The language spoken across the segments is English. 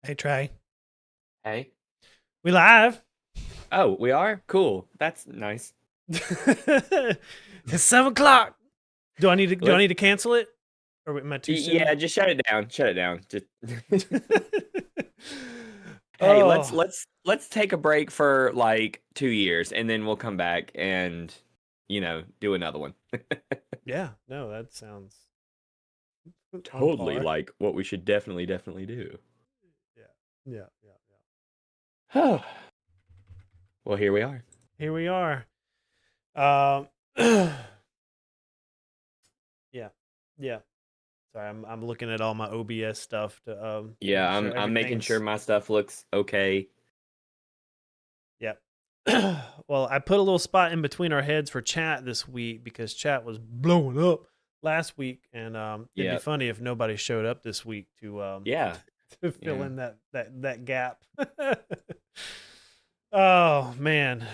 Hey Trey, Hey. we live. Oh, we are? Cool. That's nice. It's 7 o'clock. Do I Let's need to cancel it? Or am I too soon? yeah, just shut it down. Shut it down. Just Hey, let's Oh let's let's take a break for like 2 years and then we'll come back and do another one. yeah, no, that sounds on Totally par. like what we should definitely do. Yeah, yeah, yeah, yeah. Well, here we are. Here we are. Yeah, yeah. Sorry, I'm looking at all my OBS stuff to Yeah, make sure I'm making sure everything's. my stuff looks okay. Yep. Well, I put a little spot in between our heads for chat this week because chat was blowing up last week, and it'd be Yeah. funny if nobody showed up this week to Yeah. to fill Yeah. in that gap. Oh man.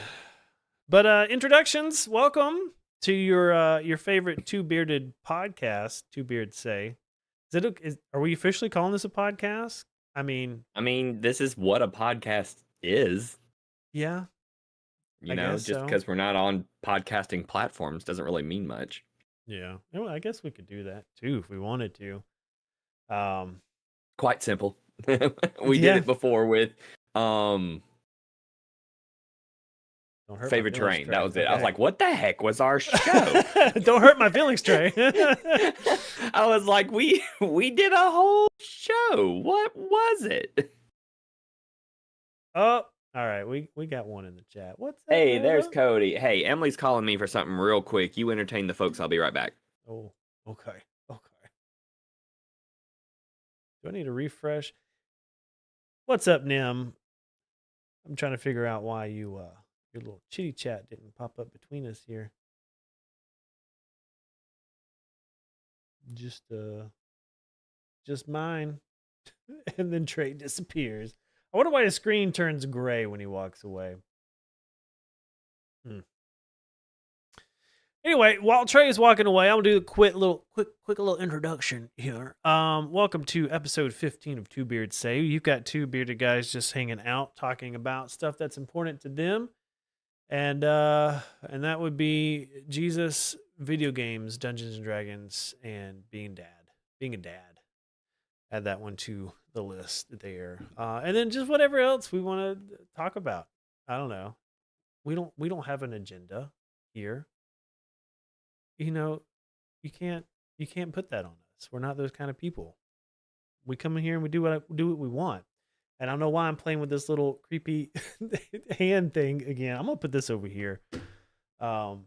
But introductions, welcome to your favorite two bearded podcast, Two Beards Say. Are we officially calling this a podcast? I mean, I mean, this is what a podcast is. yeah, I guess Just so. because we're not on podcasting platforms doesn't really mean much. Yeah. Well, I guess we could do that too if we wanted to. Um, Quite simple. We did yeah. it before with um Don't hurt my favorite feelings, terrain. That Trey. was it. I was Okay. like, what the heck was our show? Don't hurt my feelings, Trey. I was like, we did a whole show. What was it? Oh, all right. We got one in the chat. What's Hey, there's up? Cody. Hey, Emily's calling me for something real quick. You entertain the folks. I'll be right back. Oh, okay. Okay. Do I need to refresh? What's up, Nim? I'm trying to figure out why your little chitty chat didn't pop up between us here. Just just mine. And then Trey disappears. I wonder why his screen turns gray when he walks away. Hmm. Anyway, while Trey is walking away, I'm gonna do a quick little introduction here. Welcome to episode 15 of Two Beards Say. You've got two bearded guys just hanging out, talking about stuff that's important to them, and that would be Jesus, video games, Dungeons and Dragons, and being a dad. Add that one to the list there, and then just whatever else we want to talk about. I don't know. We don't have an agenda here. You know, you can't you can't put that on us. We're not those kind of people. We come in here and we do what we want. And I don't know why I'm playing with this little creepy hand thing again. I'm gonna put this over here, um,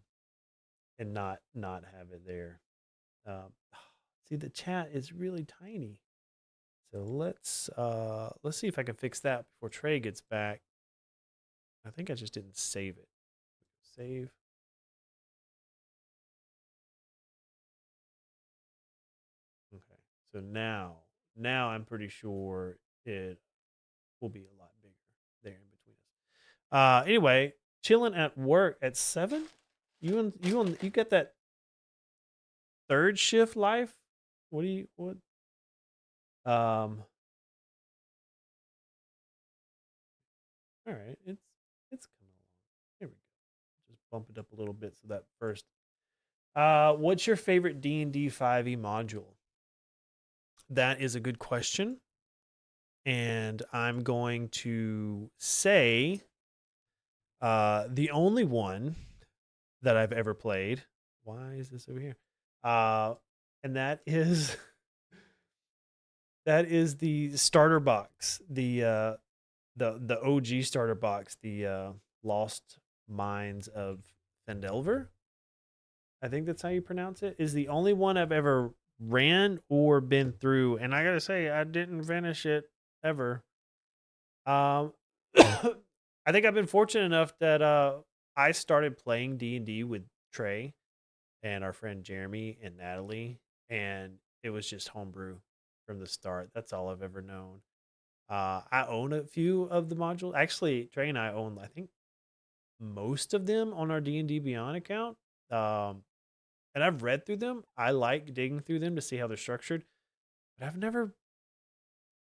and not have it there. Um, see, the chat is really tiny. So let's see if I can fix that before Trey gets back. I think I just didn't save it. Save. Okay. So now I'm pretty sure it will be a lot bigger there in between us. Anyway, chilling at work at 7. You get that third shift life? What? Um. All right, it's coming along. Here we go. Just bump it up a little bit so that first. What's your favorite D&D 5e module? That is a good question, and I'm going to say the only one that I've ever played. Why is this over here? And that is that is the starter box, the OG starter box, the Lost Mines of Fendelver. I think that's how you pronounce it. Is the only one I've ever ran or been through, and I gotta say I didn't finish it ever. Um, I think I've been fortunate enough that I started playing D&D with Trey and our friend Jeremy and Natalie, and it was just homebrew from the start. That's all I've ever known. I own a few of the modules. Actually, Trey and I own, I think, most of them on our D&D Beyond account. Um, and I've read through them. I like digging through them to see how they're structured, but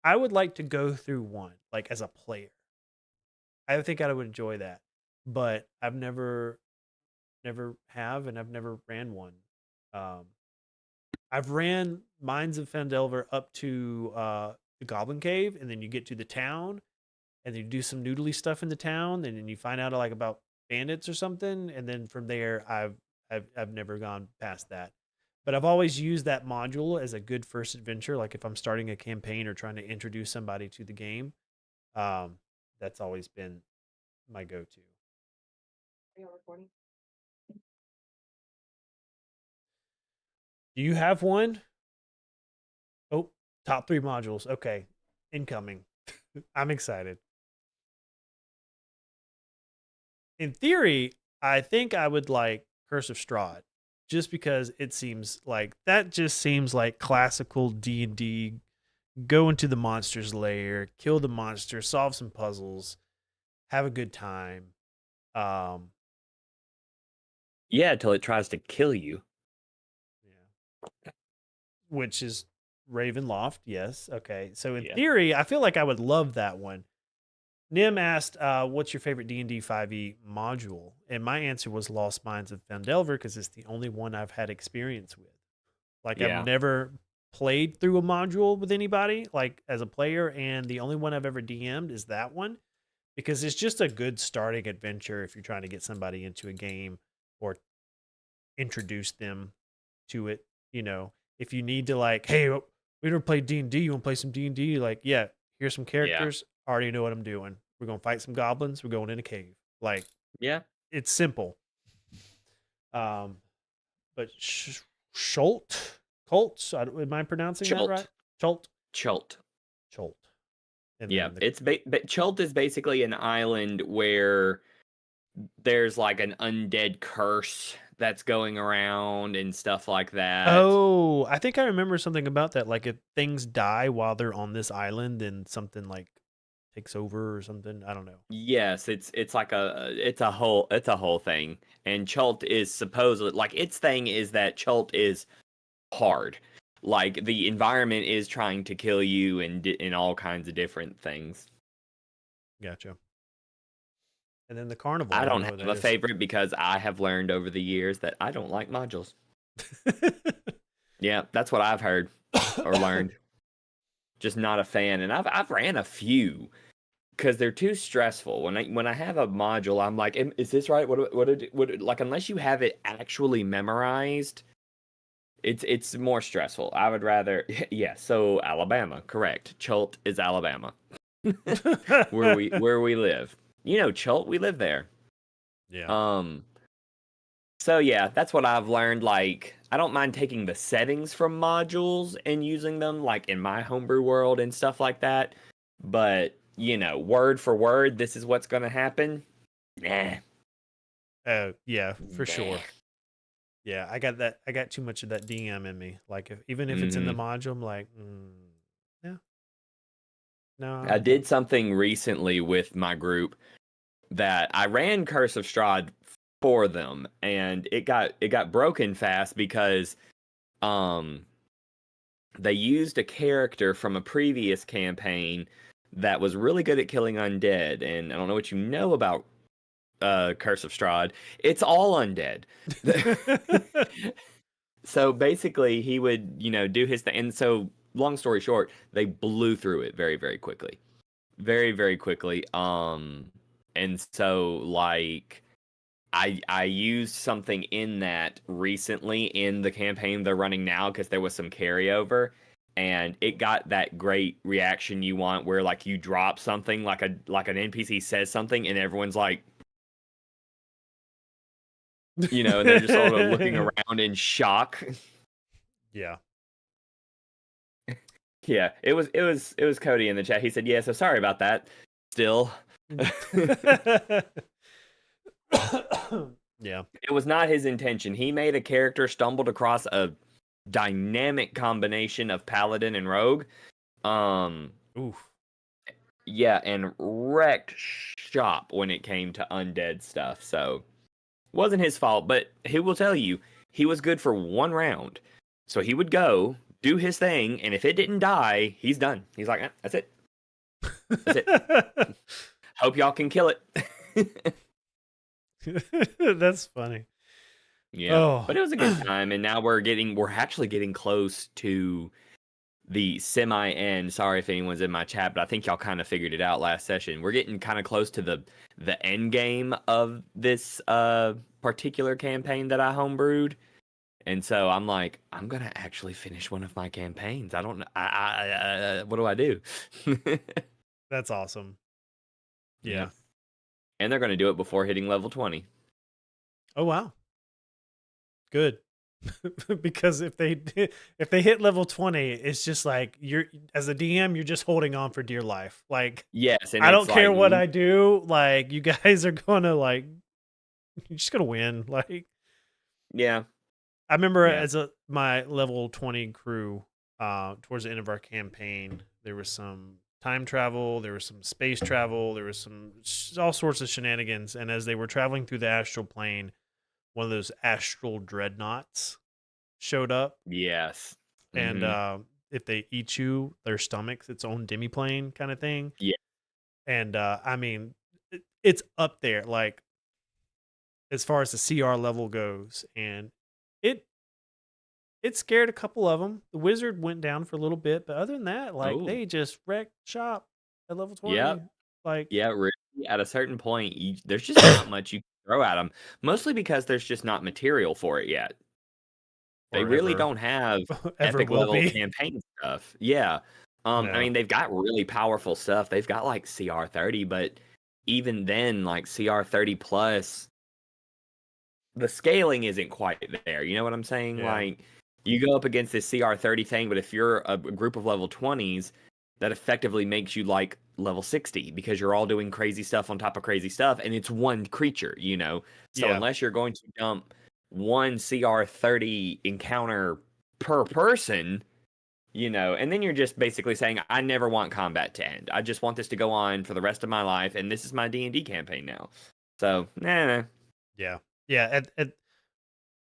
I would like to go through one like as a player. I think I would enjoy that, but I've never have, and I've never ran one. Um, I've ran Mines of Fandelver up to the Goblin Cave, and then you get to the town, and then you do some noodly stuff in the town, and then you find out like about bandits or something, and then from there, I've never gone past that. But I've always used that module as a good first adventure. Like if I'm starting a campaign or trying to introduce somebody to the game, um, that's always been my go-to. Are you recording? Do you have one? Oh, top 3 modules. Okay, incoming. I'm excited. In theory, I think I would like Curse of Strahd, just because it seems like that just seems like classical D&D. Go into the monster's lair, kill the monster, solve some puzzles, have a good time. Yeah, till it tries to kill you. Yeah. Which is Ravenloft, yes. Okay. So in Yeah. theory, I feel like I would love that one. Nim asked, what's your favorite D&D 5e module? And my answer was Lost Mines of Fandelver, because it's the only one I've had experience with. Like, Yeah. I've never played through a module with anybody, like, as a player, and the only one I've ever DM'd is that one, because it's just a good starting adventure if you're trying to get somebody into a game or introduce them to it. You know, if you need to, like, hey, we never played D&D, you want to play some D&D? Like, yeah, here's some characters. I already know what I'm doing. We're going to fight some goblins. We're going in a cave. Like, Yeah. it's simple. But Colts, am I pronouncing that right? Chult. Chult. And Yeah, then it's Chult is basically an island where there's like an undead curse that's going around and stuff like that. Oh, I think I remember something about that. Like if things die while they're on this island, then something like takes over or something. I don't know. Yes, it's a whole thing. And Chult is supposedly like its thing is that Chult is hard. Like the environment is trying to kill you and in all kinds of different things. Gotcha. And then the carnival. I don't have a favorite because I have learned over the years that I don't like modules. Yeah, that's what I've heard or learned. Just not a fan. And I've ran a few because they're too stressful. When I have a module, I'm like, is this right? What like unless you have it actually memorized, it's more stressful. I would rather yeah, so Alabama, correct. Chult is Alabama. where we live. You know, Chult, we live there. Yeah. So yeah, that's what I've learned. Like, I don't mind taking the settings from modules and using them like in my homebrew world and stuff like that. But, you know, word for word, this is what's gonna happen. Nah. Yeah, for sure. Yeah, I got too much of that DM in me. Like even if it's in the module, I'm like, yeah. No. I did something recently with my group that I ran Curse of Strahd for them, and it got broken fast because they used a character from a previous campaign that was really good at killing undead. And I don't know what you know about Curse of Strahd. It's all undead. So basically he would, you know, do his thing. And so long story short, they blew through it very, very quickly. Very, very quickly. And so like I used something in that recently in the campaign they're running now because there was some carryover, and it got that great reaction you want where like you drop something like an NPC says something and everyone's like, you know, and they're just sort of looking around in shock. Yeah. Yeah, it was Cody in the chat. He said, "Yeah, so sorry about that." Still. Yeah. It was not his intention. He made a character stumbled across a dynamic combination of paladin and rogue. Oof. Yeah, and wrecked shop when it came to undead stuff. So wasn't his fault, but he will tell you he was good for one round. So he would go do his thing, and if it didn't die, he's done. He's like, that's it. That's it. Hope y'all can kill it. That's funny. Yeah, Oh. but it was a good time, and now we're actually getting close to the semi end. Sorry if anyone's in my chat, but I think y'all kind of figured it out last session. We're getting kind of close to the end game of this particular campaign that I homebrewed. And so I'm like, I'm gonna actually finish one of my campaigns. I don't know. What do I do? That's awesome. Yeah. And they're gonna do it before hitting level 20. Oh wow. Good. Because if they hit level 20, it's just like you're as a DM, you're just holding on for dear life. Like Yes, and I don't it's care like, what I do. Like you guys are gonna like you're just gonna win. Like yeah. I remember Yeah. as my level 20 crew, towards the end of our campaign, there was some time travel, there was some space travel, there was some all sorts of shenanigans. And as they were traveling through the astral plane, one of those astral dreadnoughts showed up, Yes. and Mhm. if they eat you, their stomach's its own demiplane kind of thing. Yeah. And I mean, it's up there, like as far as the CR level goes, and it it scared a couple of them. The wizard went down for a little bit, but other than that, like Oh. they just wrecked shop at level 20. Yep. Like Yeah, really, at a certain point, there's just not much you can throw at them, mostly because there's just not material for it yet. They or really ever don't have ever epic will level be. campaign stuff. Yeah. I No. mean, they've got really powerful stuff. They've got like CR30, but even then, like CR30 plus, the scaling isn't quite there. You know what I'm saying? Yeah. Like, you go up against this CR30 thing, but if you're a group of level 20s, that effectively makes you like level 60 because you're all doing crazy stuff on top of crazy stuff, and it's one creature, you know? So Yeah. unless you're going to dump one CR30 encounter per person, you know, and then you're just basically saying, I never want combat to end. I just want this to go on for the rest of my life, and this is my D&D campaign now. So, nah. Yeah. Yeah.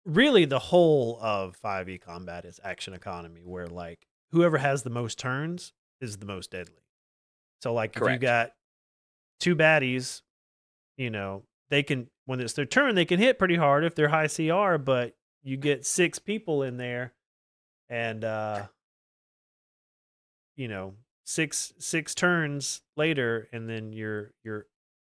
Really the whole of 5e combat is action economy, where like whoever has the most turns is the most deadly. So like if you Correct. got two baddies, you know, they can when it's their turn, they can hit pretty hard if they're high CR, but you get 6 people in there and you know, six turns later and then your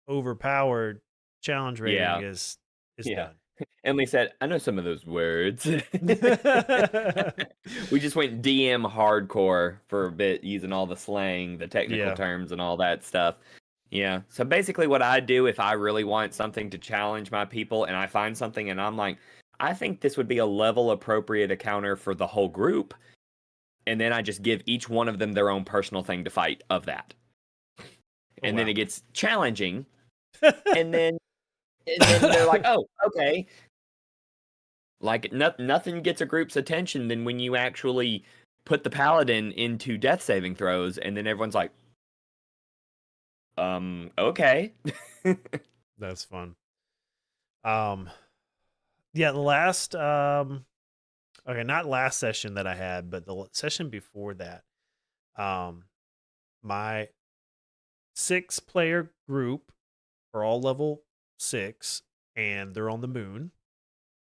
overpowered challenge rating Yeah. is Yeah. done. Emily said, I know some of those words. We just went DM hardcore for a bit, using all the slang, the technical Yeah. terms, and all that stuff. Yeah. So basically, what I do if I really want something to challenge my people and I find something and I'm like, I think this would be a level appropriate encounter for the whole group. And then I just give each one of them their own personal thing to fight of that. Oh, And then wow. it gets challenging. And then they're like, oh, okay. Like nothing gets a group's attention than when you actually put the paladin into death saving throws, and then everyone's like, okay. That's fun. Yeah, the last okay, not last session that I had, but the session before that, um my 6-player group are all level 6 and they're on the moon.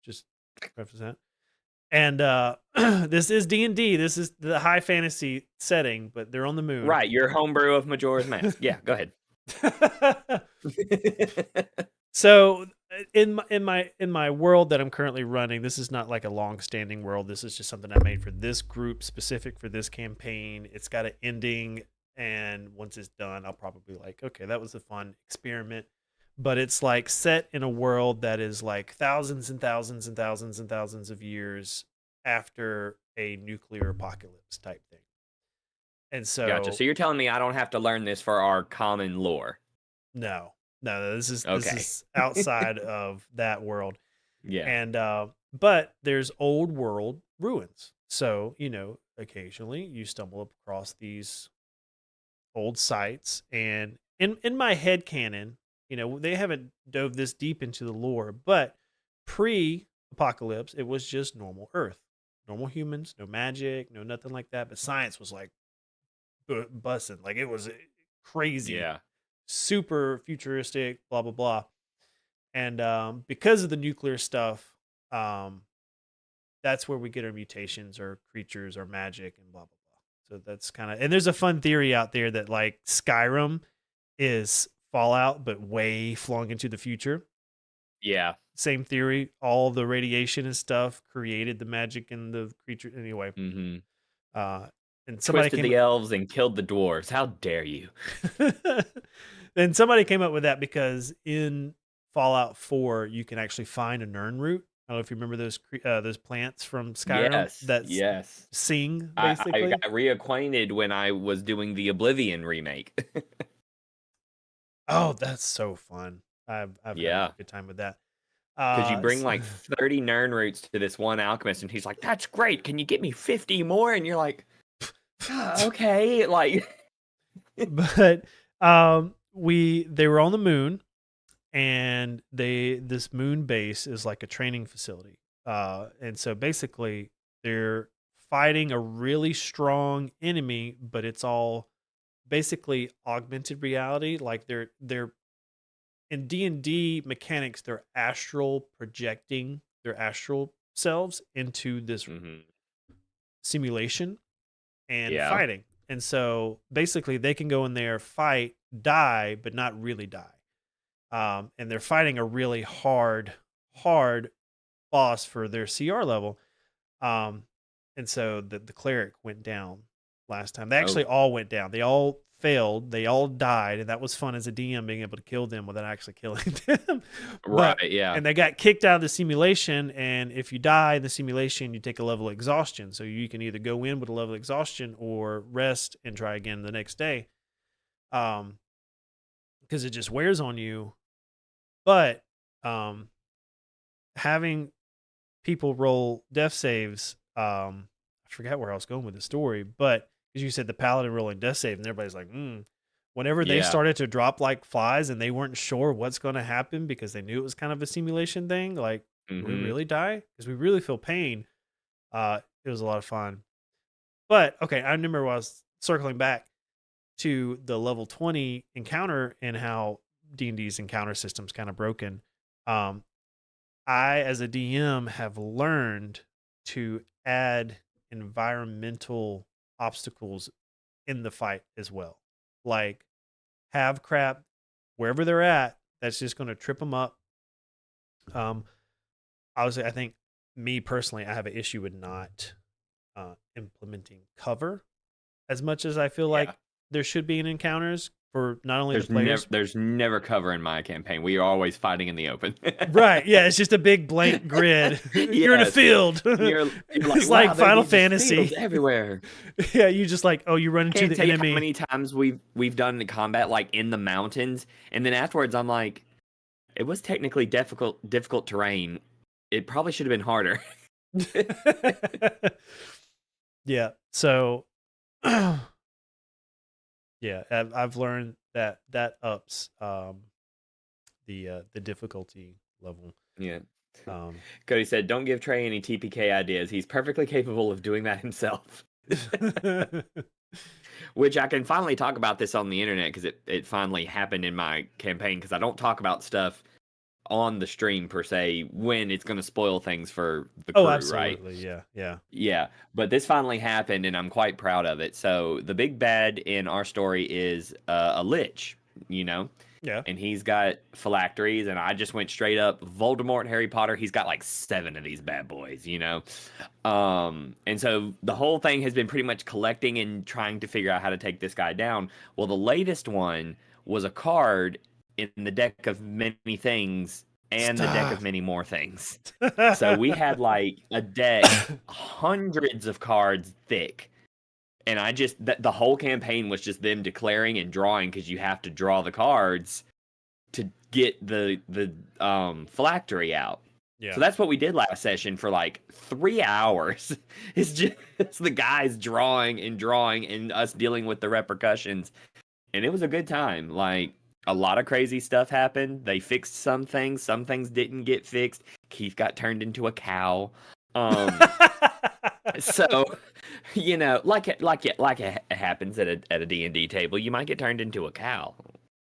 Just preface that. And this is D&D. This is the high fantasy setting, but they're on the moon. Right, your homebrew of Majora's Mask. Yeah, go ahead. So in my world that I'm currently running, this is not like a long-standing world. This is just something I made for this group, specific for this campaign. It's got an ending, and once it's done, I'll probably like, okay, that was a fun experiment. But it's like set in a world that is like thousands and thousands and thousands and thousands of years after a nuclear apocalypse type thing. And Gotcha. so So you're telling me I don't have to learn this for our common lore. no, this Okay. is outside of that world. Yeah. And but there's old world ruins. So, you know, occasionally you stumble across these old sites, and in my head canon, you know, they haven't dove this deep into the lore, but pre-apocalypse, it was just normal Earth. normal humans, no magic, no nothing like that. But science was like busting, like it was crazy, Yeah. super futuristic, blah blah blah. And because of the nuclear stuff, um, that's where we get our mutations, or creatures, or magic, and blah blah blah. So that's kind of, and there's a fun theory out there that like Skyrim is Fallout, but way flung into the future. Yeah. Same theory. All the radiation and stuff created the magic and the creature. Anyway, Mm-hmm. And somebody Twisted came. the elves and killed the dwarves. How dare you? Then somebody came up with that because in Fallout 4 you can actually find a Nern root. I don't know if you remember those plants from Skyrim Yes. that Yes. sing I basically. got reacquainted when I was doing the Oblivion remake. Oh, that's so fun! I've had Yeah. a good time with that. Because you bring like 30 Nern roots to this one alchemist, and he's like, "That's great. Can you get me 50 more?" And you're like, "Okay." Like, but they were on the moon, and this moon base is like a training facility. And so basically they're fighting a really strong enemy, but it's all basically augmented reality. Like they're in D&D mechanics, they're astral projecting their astral selves into this mhm. simulation and Yeah. fighting. And so basically they can go in there, fight, die, but not really die. And they're fighting a really hard boss for their CR level. And so the cleric went down last time. They actually all went down. They all failed. They all died, and that was fun as a DM being able to kill them without actually killing them. Right. Yeah. And they got kicked out of the simulation. And if you die in the simulation, you take a level of exhaustion. So you can either go in with a level of exhaustion or rest and try again the next day. Because it just wears on you. But having people roll death saves, I forgot where I was going with the story, but because you said the paladin rolling death save, and everybody's like, whenever they Yeah. started to drop like flies and they weren't sure what's going to happen because they knew it was kind of a simulation thing, like, do we Mhm. really die? Because we really feel pain. It was a lot of fun. But okay, I remember when I was circling back to the level 20 encounter and how D&D's encounter system's kind of broken. I, as a DM, have learned to add environmental obstacles in the fight as well. Like, have crap wherever they're at that's just going to trip them up. Obviously, I think me personally, I have an issue with not implementing cover as much as I feel like Yeah. there should be in encounters for not only the players. There's never cover in my campaign. We are always fighting in the open. Right. Yeah. It's just a big blank grid. You're in a Yes. field. You're It's "Wow, like there Final be just Fantasy. fields everywhere." Yeah. You just like, oh, you run into Can't the tell you how enemy. many times we've done the combat like in the mountains, and then afterwards I'm like, it was technically difficult terrain. It probably should have been harder. Yeah. So, yeah, I've learned that ups the difficulty level. Yeah. Um, Cody said, "Don't give Trey any TPK ideas. He's perfectly capable of doing that himself." Which I can finally talk about this on the internet because it finally happened in my campaign, because I don't talk about stuff on the stream per se when it's going to spoil things for the crew, oh, right? absolutely. Yeah. Yeah. Yeah, but this finally happened, and I'm quite proud of it. So the big bad in our story is a lich, you know, Yeah. and he's got phylacteries, and I just went straight up Voldemort, Harry Potter. He's got like 7 of these bad boys, you know. And so the whole thing has been pretty much collecting and trying to figure out how to take this guy down. Well, the latest one was a card in the deck of many things and the deck of Stop. many more things. So we had like a deck hundreds of cards thick. And I just, the whole campaign was just them declaring and drawing, because you have to draw the cards to get the phylactery out. Yeah. So that's what we did last session for like 3 hours. It's just the guys drawing and us dealing with the repercussions. And it was a good time. Like, a lot of crazy stuff happened. They fixed some things didn't get fixed. Keith got turned into a cow. So, like it happens at a D&D table, you might get turned into a cow,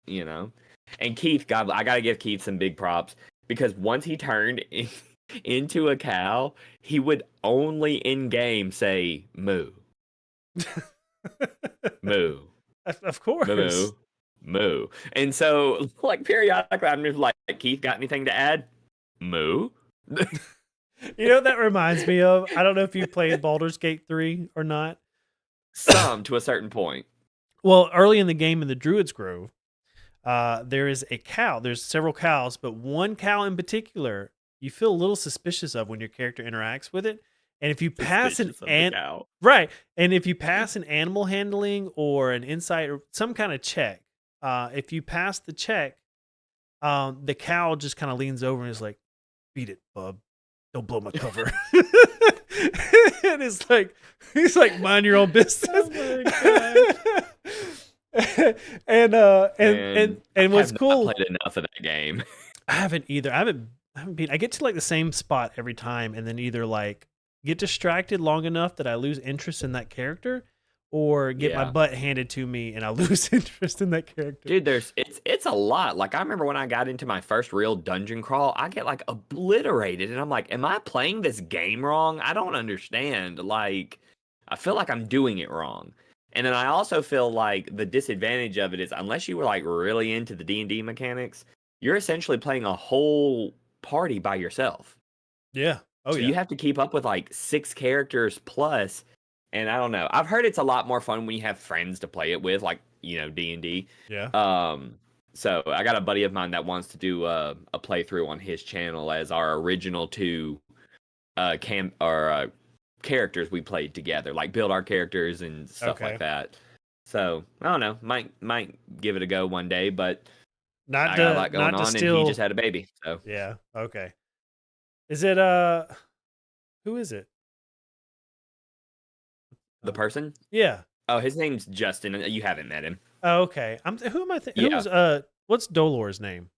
you know. And Keith, God, I gotta give Keith some big props because once he turned into a cow, he would only in game say moo, moo, Of moo, course. moo, moo. And so, like periodically, I'm just like, Keith, got anything to add? Moo. You know what that reminds me of? I don't know if you played Baldur's Gate 3 or not. Some to a certain point. Well, early in the game in the Druid's Grove, there is a cow. There's several cows, but one cow in particular you feel a little suspicious of when your character interacts with it. And if you pass Suspicious of the cow. right, and if you pass an animal handling or an insight or some kind of check, if you pass the check, the cow just kind of leans over and is like, "Beat it, bub. Don't blow my cover." And it's like he's like, "Mind your own business." Oh my gosh. And what's cool? I played enough of that game. I haven't either. I haven't been. I get to like the same spot every time, and then either like get distracted long enough that I lose interest in that character, or get my Yeah. butt handed to me and I lose interest in that character. Dude, it's a lot. Like I remember when I got into my first real dungeon crawl, I get like obliterated and I'm like, am I playing this game wrong? I don't understand. Like I feel like I'm doing it wrong. And then I also feel like the disadvantage of it is unless you were like really into the D&D mechanics, you're essentially playing a whole party by yourself. Yeah. Oh So yeah. you have to keep up with like 6 characters plus. And I don't know. I've heard it's a lot more fun when you have friends to play it with, like, D&D. Yeah. So I got a buddy of mine that wants to do a playthrough on his channel as our original 2 characters we played together, like build our characters and stuff Okay. like that. So I don't know. Might give it a go one day, but Not I to got a lot going not to on, and steal. he just had a baby. So Yeah. Okay. Is it who is it? the person, Yeah. oh, his name's Justin. You haven't met him. Oh, okay. Who am I thinking? Yeah. Who's what's Dolor's name?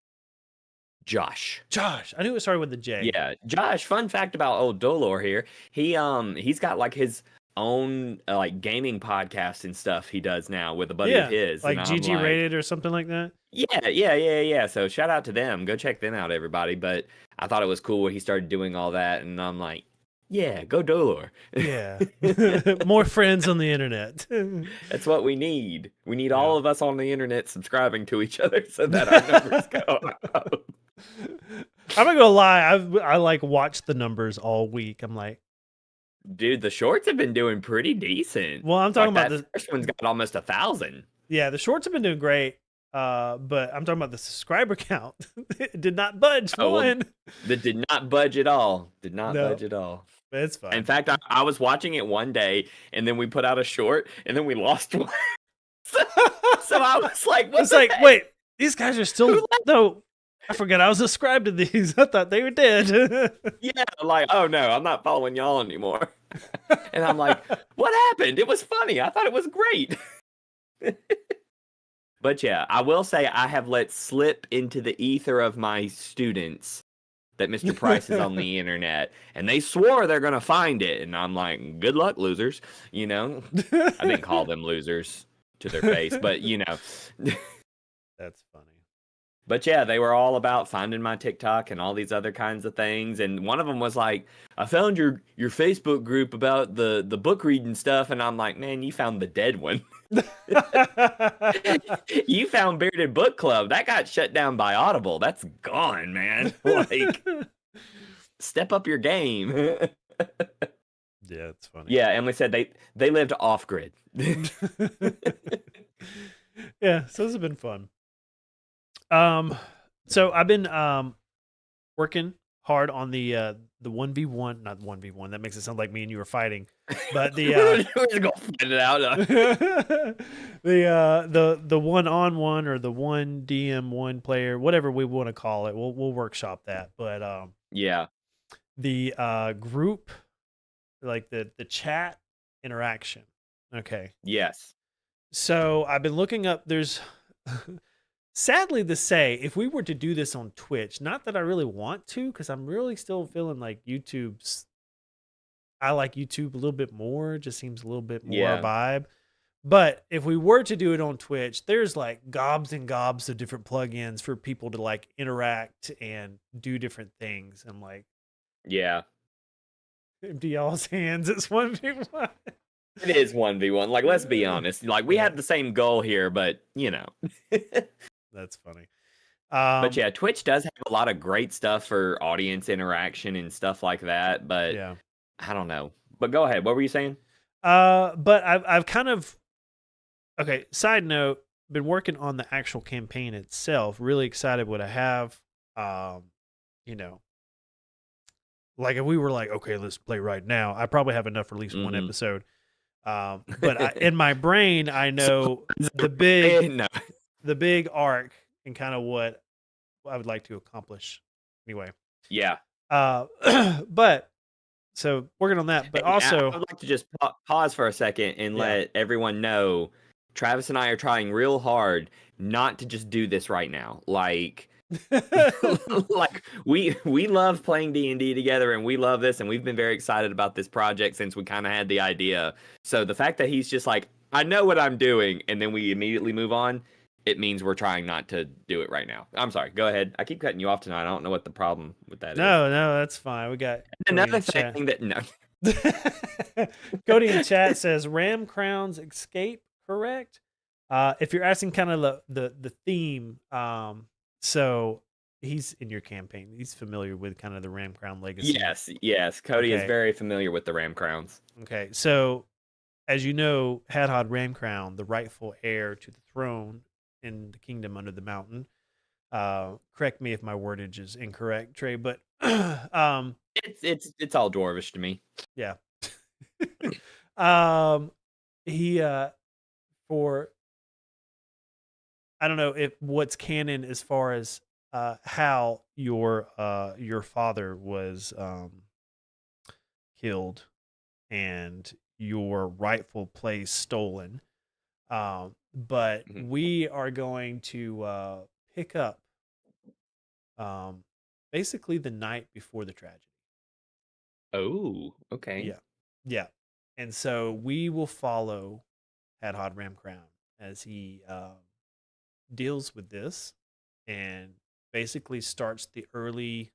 Josh. Josh. I knew it started with the J. Yeah, Josh. Fun fact about old Dolor here. He's got like his own like gaming podcast and stuff he does now with a buddy of his. Like and I'm GG rated or something like that. Yeah. So shout out to them. Go check them out, everybody. But I thought it was cool when he started doing all that, and I'm like, yeah, go Dolor. Yeah. More friends on the internet. That's what we need. We need Yeah. all of us on the internet subscribing to each other so that our numbers go up. I'm not gonna lie, I like watched the numbers all week. I'm like, Dude, the shorts have been doing pretty decent. well, I'm talking Like, about that first one's got almost 1,000. the shorts have been doing great. But I'm talking about the subscriber count. It did not budge Oh, well, one. That did not budge at all. Did not No. budge at all. But it's fine. In fact, I was watching it one day, and then we put out a short, and then we lost one. so I was like, what It's the like, heck? wait, these guys are still no. I forgot I was subscribed to these. I thought they were dead. Yeah, like, oh no, I'm not following y'all anymore. And I'm like, what happened? It was funny. I thought it was great. But yeah, I will say I have let slip into the ether of my students that Mr. Price is on the internet, and they swore they're gonna find it, and I'm like, good luck, losers. I didn't call them losers to their face, but That's funny. But yeah, they were all about finding my TikTok and all these other kinds of things. And one of them was like, I found your Facebook group about the book reading stuff. And I'm like, man, you found the dead one. You found Bearded Book Club. That got shut down by Audible. That's gone, man. Like, step up your game. Yeah, it's funny. Yeah, Emily said they lived off grid. Yeah, so this has been fun. So I've been working hard on the 1v1, not 1v1. That makes it sound like me and you were fighting, but the We're just gonna find it out. the 1-on-1 or the 1DM1 player, whatever we want to call it. We'll workshop that. But Yeah. the group, like the chat interaction. Okay. Yes. So I've been looking up, there's sadly to say, if we were to do this on Twitch, not that I really want to, because I'm really still feeling like YouTube's, I like YouTube a little bit more. Just seems a little bit more our Yeah. vibe. But if we were to do it on Twitch, there's like gobs and gobs of different plugins for people to like interact and do different things. And like Yeah. empty y'all's hands. It's 1v1. It is 1v1. Like, let's be honest. Like, we Yeah. have the same goal here, but That's funny. But yeah, Twitch does have a lot of great stuff for audience interaction and stuff like that. But yeah. I don't know. But go ahead. What were you saying? But I've kind of okay. Side note: been working on the actual campaign itself. Really excited what I have. You know, like if we were like, okay, let's play right now, I probably have enough for at least one Mhm. episode. But in my brain, I know the big No. the big arc and kind of what I would like to accomplish. Anyway, Yeah. but so working on that, but And I also would like to just pause for a second and Yeah. let everyone know Travis and I are trying real hard not to just do this right now. Like, like we love playing D&D together and we love this and we've been very excited about this project since we kind of had the idea. So the fact that he's just like, I know what I'm doing, and then we immediately move on, it means we're trying not to do it right now. I'm sorry. Go ahead. I keep cutting you off tonight. I don't know what the problem with that is. no, that's fine. We got Another Cody in thing that no. chat. Cody in chat says Ramcrown's escape, correct? If you're asking kind of the theme, so he's in your campaign. He's familiar with kind of the Ramcrown legacy. Yes. Cody is Okay. very familiar with the Ramcrowns. Okay, so as you know, Hadhod Ramcrown, the rightful heir to the throne in the kingdom under the mountain. Correct me if my wordage is incorrect, Trey, but It's all dwarvish to me. yeah. He for I don't know if what's canon as far as how your father was killed and your rightful place stolen. But Mhm. we are going to pick up basically the night before the tragedy. Oh, okay. Yeah. And so we will follow Hadhod Ramcrown as he deals with this and basically starts the early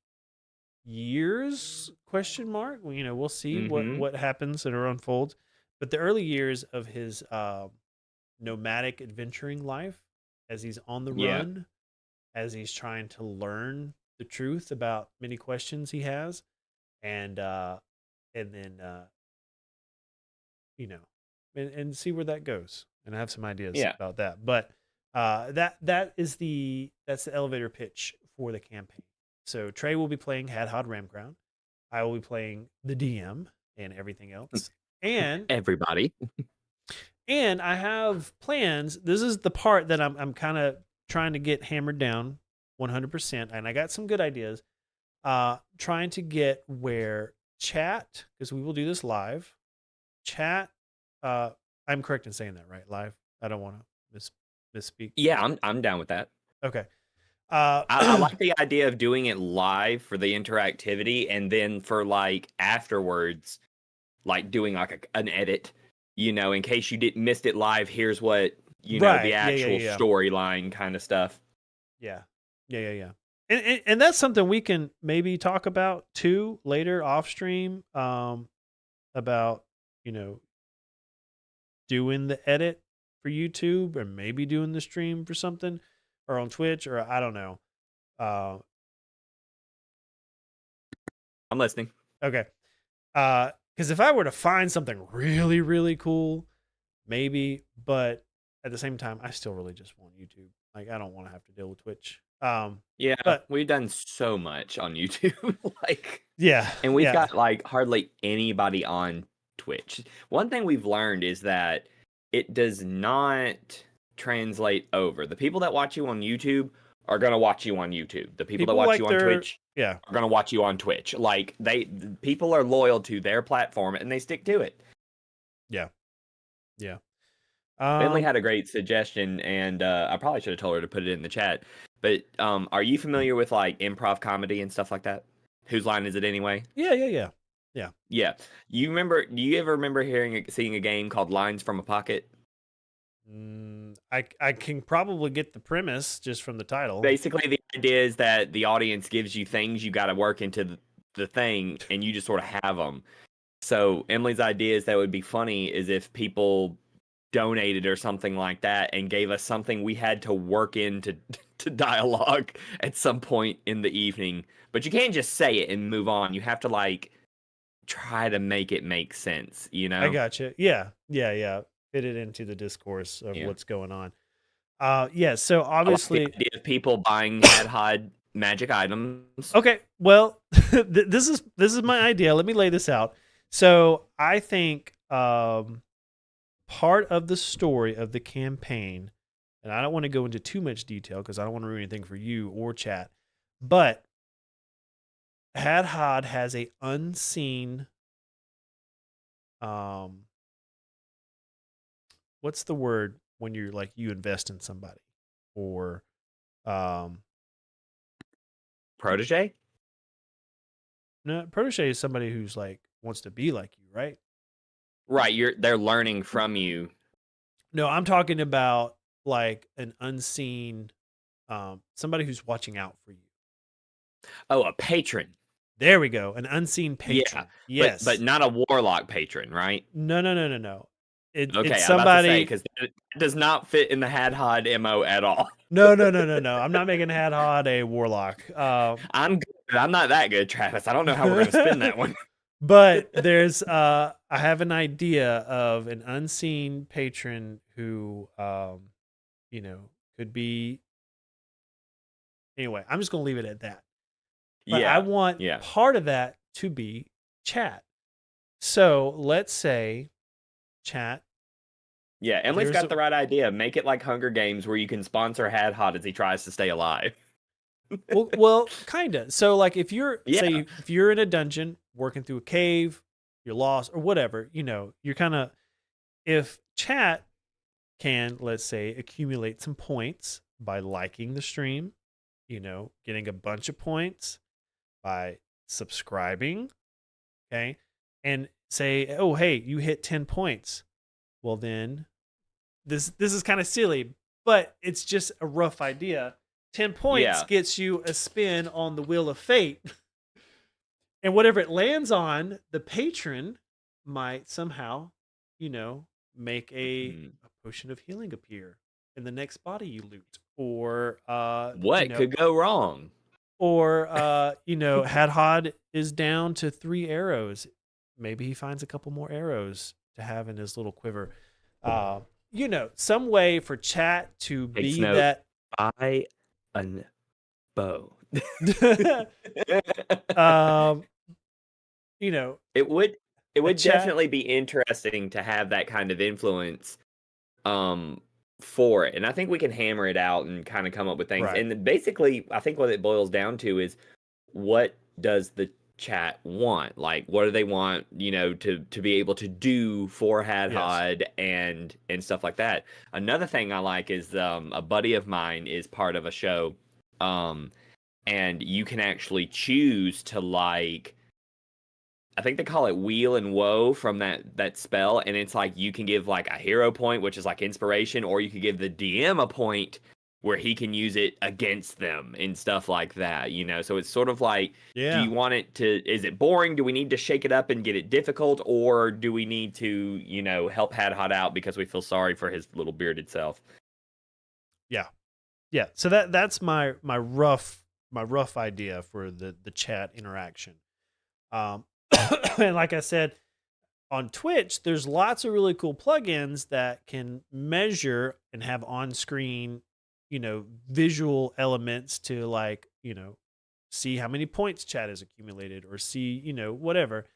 years question mark. You know, we'll see Mhm. what happens and or unfolds, but the early years of his nomadic adventuring life as he's on the Yeah. run, as he's trying to learn the truth about many questions he has, and then you know, and see where that goes. And I have some ideas Yeah. about that. But that's the elevator pitch for the campaign. So Trey will be playing Hadhod Ramcrown. I will be playing the DM and everything else. And Everybody. and I have plans. This is the part that I'm kind of trying to get hammered down 100%. And I got some good ideas. Trying to get where chat, because we will do this live. Chat, I'm correct in saying that, right? Live. I don't want to misspeak. Yeah, I'm down with that. Okay. I like the idea of doing it live for the interactivity, and then for like afterwards, like doing like an edit. You know, in case you didn't missed it live, here's what the Right. Yeah, actual yeah. storyline kind of stuff. Yeah. And that's something we can maybe talk about too later off stream. About doing the edit for YouTube or maybe doing the stream for something or on Twitch or I don't know. I'm listening. Okay. Because if I were to find something really, really cool, maybe, but at the same time, I still really just want YouTube. Like, I don't want to have to deal with Twitch. Yeah, but we've done so much on YouTube, yeah, and we've yeah, got like hardly anybody on Twitch. One thing we've learned is that it does not translate over. The people that watch you on YouTube are gonna watch you on YouTube. The people that watch like you on Twitch yeah, are gonna watch you on Twitch. Like people are loyal to their platform and they stick to it. yeah. Bentley had a great suggestion, and I probably should have told her to put it in the chat. But are you familiar with like improv comedy and stuff like that? Whose line is it anyway? Yeah. Yeah. Do you ever remember seeing a game called Lines from a Pocket? I can probably get the premise just from the title. Basically, the idea is that the audience gives you things you got to work into the thing, and you just sort of have them. So Emily's idea is that would be funny is if people donated or something like that and gave us something we had to work into to dialogue at some point in the evening. But you can't just say it and move on. You have to like try to make it make sense, you I know? gotcha. Yeah. Fit it into the discourse of Yeah. what's going on. Yeah. So I like the obviously, idea of people buying Hadhod magic items. okay. Well, this is my idea. Let me lay this out. So I think part of the story of the campaign, and I don't want to go into too much detail because I don't want to ruin anything for you or chat, but Hadhod has a unseen what's the word when you're like you invest in somebody or um Protege? no, protege is somebody who's like wants to be like you, right? Right, they're learning from you. No, I'm talking about like an unseen somebody who's watching out for you. Oh, a patron. There we go. An unseen patron. Yeah, Yes. but not a warlock patron, right? No. Okay, It's I was about to say somebody. because it does not fit in the Hadhod MO at all. No. I'm not making Hadhod a warlock. I'm good. I'm not that good, Travis. I don't know how we're gonna spin that one. But there's I have an idea of an unseen patron who you know could be anyway, I'm just gonna leave it at that. But I want Yeah. part of that to be chat. So let's say chat. Yeah, Emily's Here's got the right idea. Make it like Hunger Games where you can sponsor Hadhod as he tries to stay alive. well, kinda. So like if you're Yeah. if you're in a dungeon working through a cave, you're lost or whatever, you're kind of if chat can, let's say, accumulate some points by liking the stream, getting a bunch of points by subscribing, okay? And say, "Oh, hey, you hit 10 points." Well, then this is kind of silly, but it's just a rough idea. 10 points gets you a spin on the wheel of fate. And whatever it lands on, the patron might somehow, make a potion of healing appear in the next body you loot. Or What could go wrong? Or Hadhod is down to 3 arrows. Maybe he finds a couple more arrows to have in his little quiver. Some way for chat to Takes be note. that Buy a bow. It would definitely be interesting to have that kind of influence for it. And I think we can hammer it out and kind of come up with things. Right. And basically, I think what it boils down to is what does the chat want? Like, what do they want, to be able to do for Hadhod and stuff like that. Another thing I like is a buddy of mine is part of a show, and you can actually choose to like, I think they call it Wheel and Woe from that spell, and it's like you can give like a hero point, which is like inspiration, or you could give the DM a point where he can use it against them and stuff like that, So it's sort of like, do you want it to, is it boring? Do we need to shake it up and get it difficult? Or do we need to, help Hadhod out because we feel sorry for his little bearded self? Yeah. So that's my rough idea for the chat interaction. And like I said, on Twitch, there's lots of really cool plugins that can measure and have on-screen, visual elements to like, see how many points chat has accumulated or see, whatever.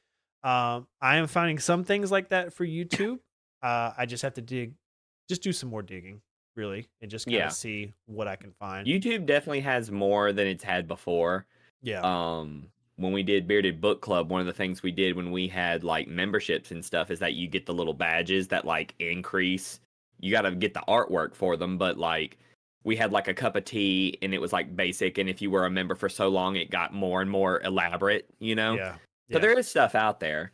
I am finding some things like that for YouTube. I just have to do some more digging, really, and just kind of see what I can find. YouTube definitely has more than it's had before. Yeah. When we did Bearded Book Club, one of the things we did when we had like memberships and stuff is that you get the little badges that like increase. You got to get the artwork for them, but like we had like a cup of tea and it was like basic. And if you were a member for so long, it got more and more elaborate, Yeah. So Yeah. there is stuff out there.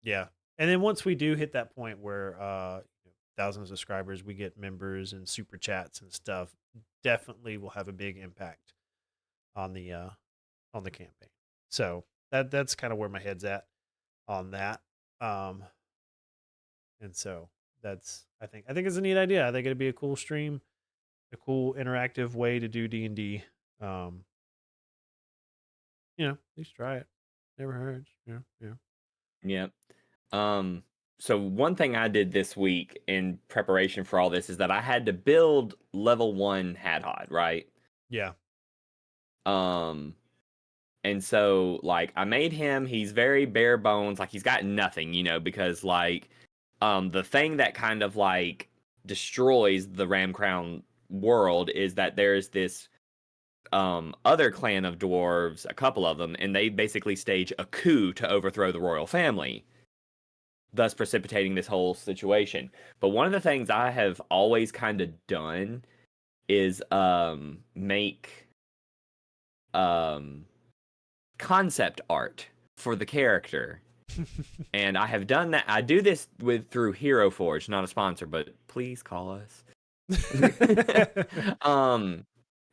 Yeah. And then once we do hit that point where 1,000 subscribers, we get members and super chats and stuff, definitely will have a big impact on the campaign. So that's kind of where my head's at on that. And so I think it's a neat idea. I think it'd be a cool stream, a cool interactive way to do D&D. At least try it. Never hurts. Yeah. Yeah. So one thing I did this week in preparation for all this is that I had to build level 1 Hadhod, right? Yeah. And so like I made him, he's very bare bones, like he's got nothing, because like the thing that kind of like destroys the Ramcrown world is that there's this other clan of dwarves, a couple of them, and they basically stage a coup to overthrow the royal family, thus precipitating this whole situation. But one of the things I have always kind of done is make concept art for the character. And I have done that. I do this through Hero Forge, not a sponsor, but please call us.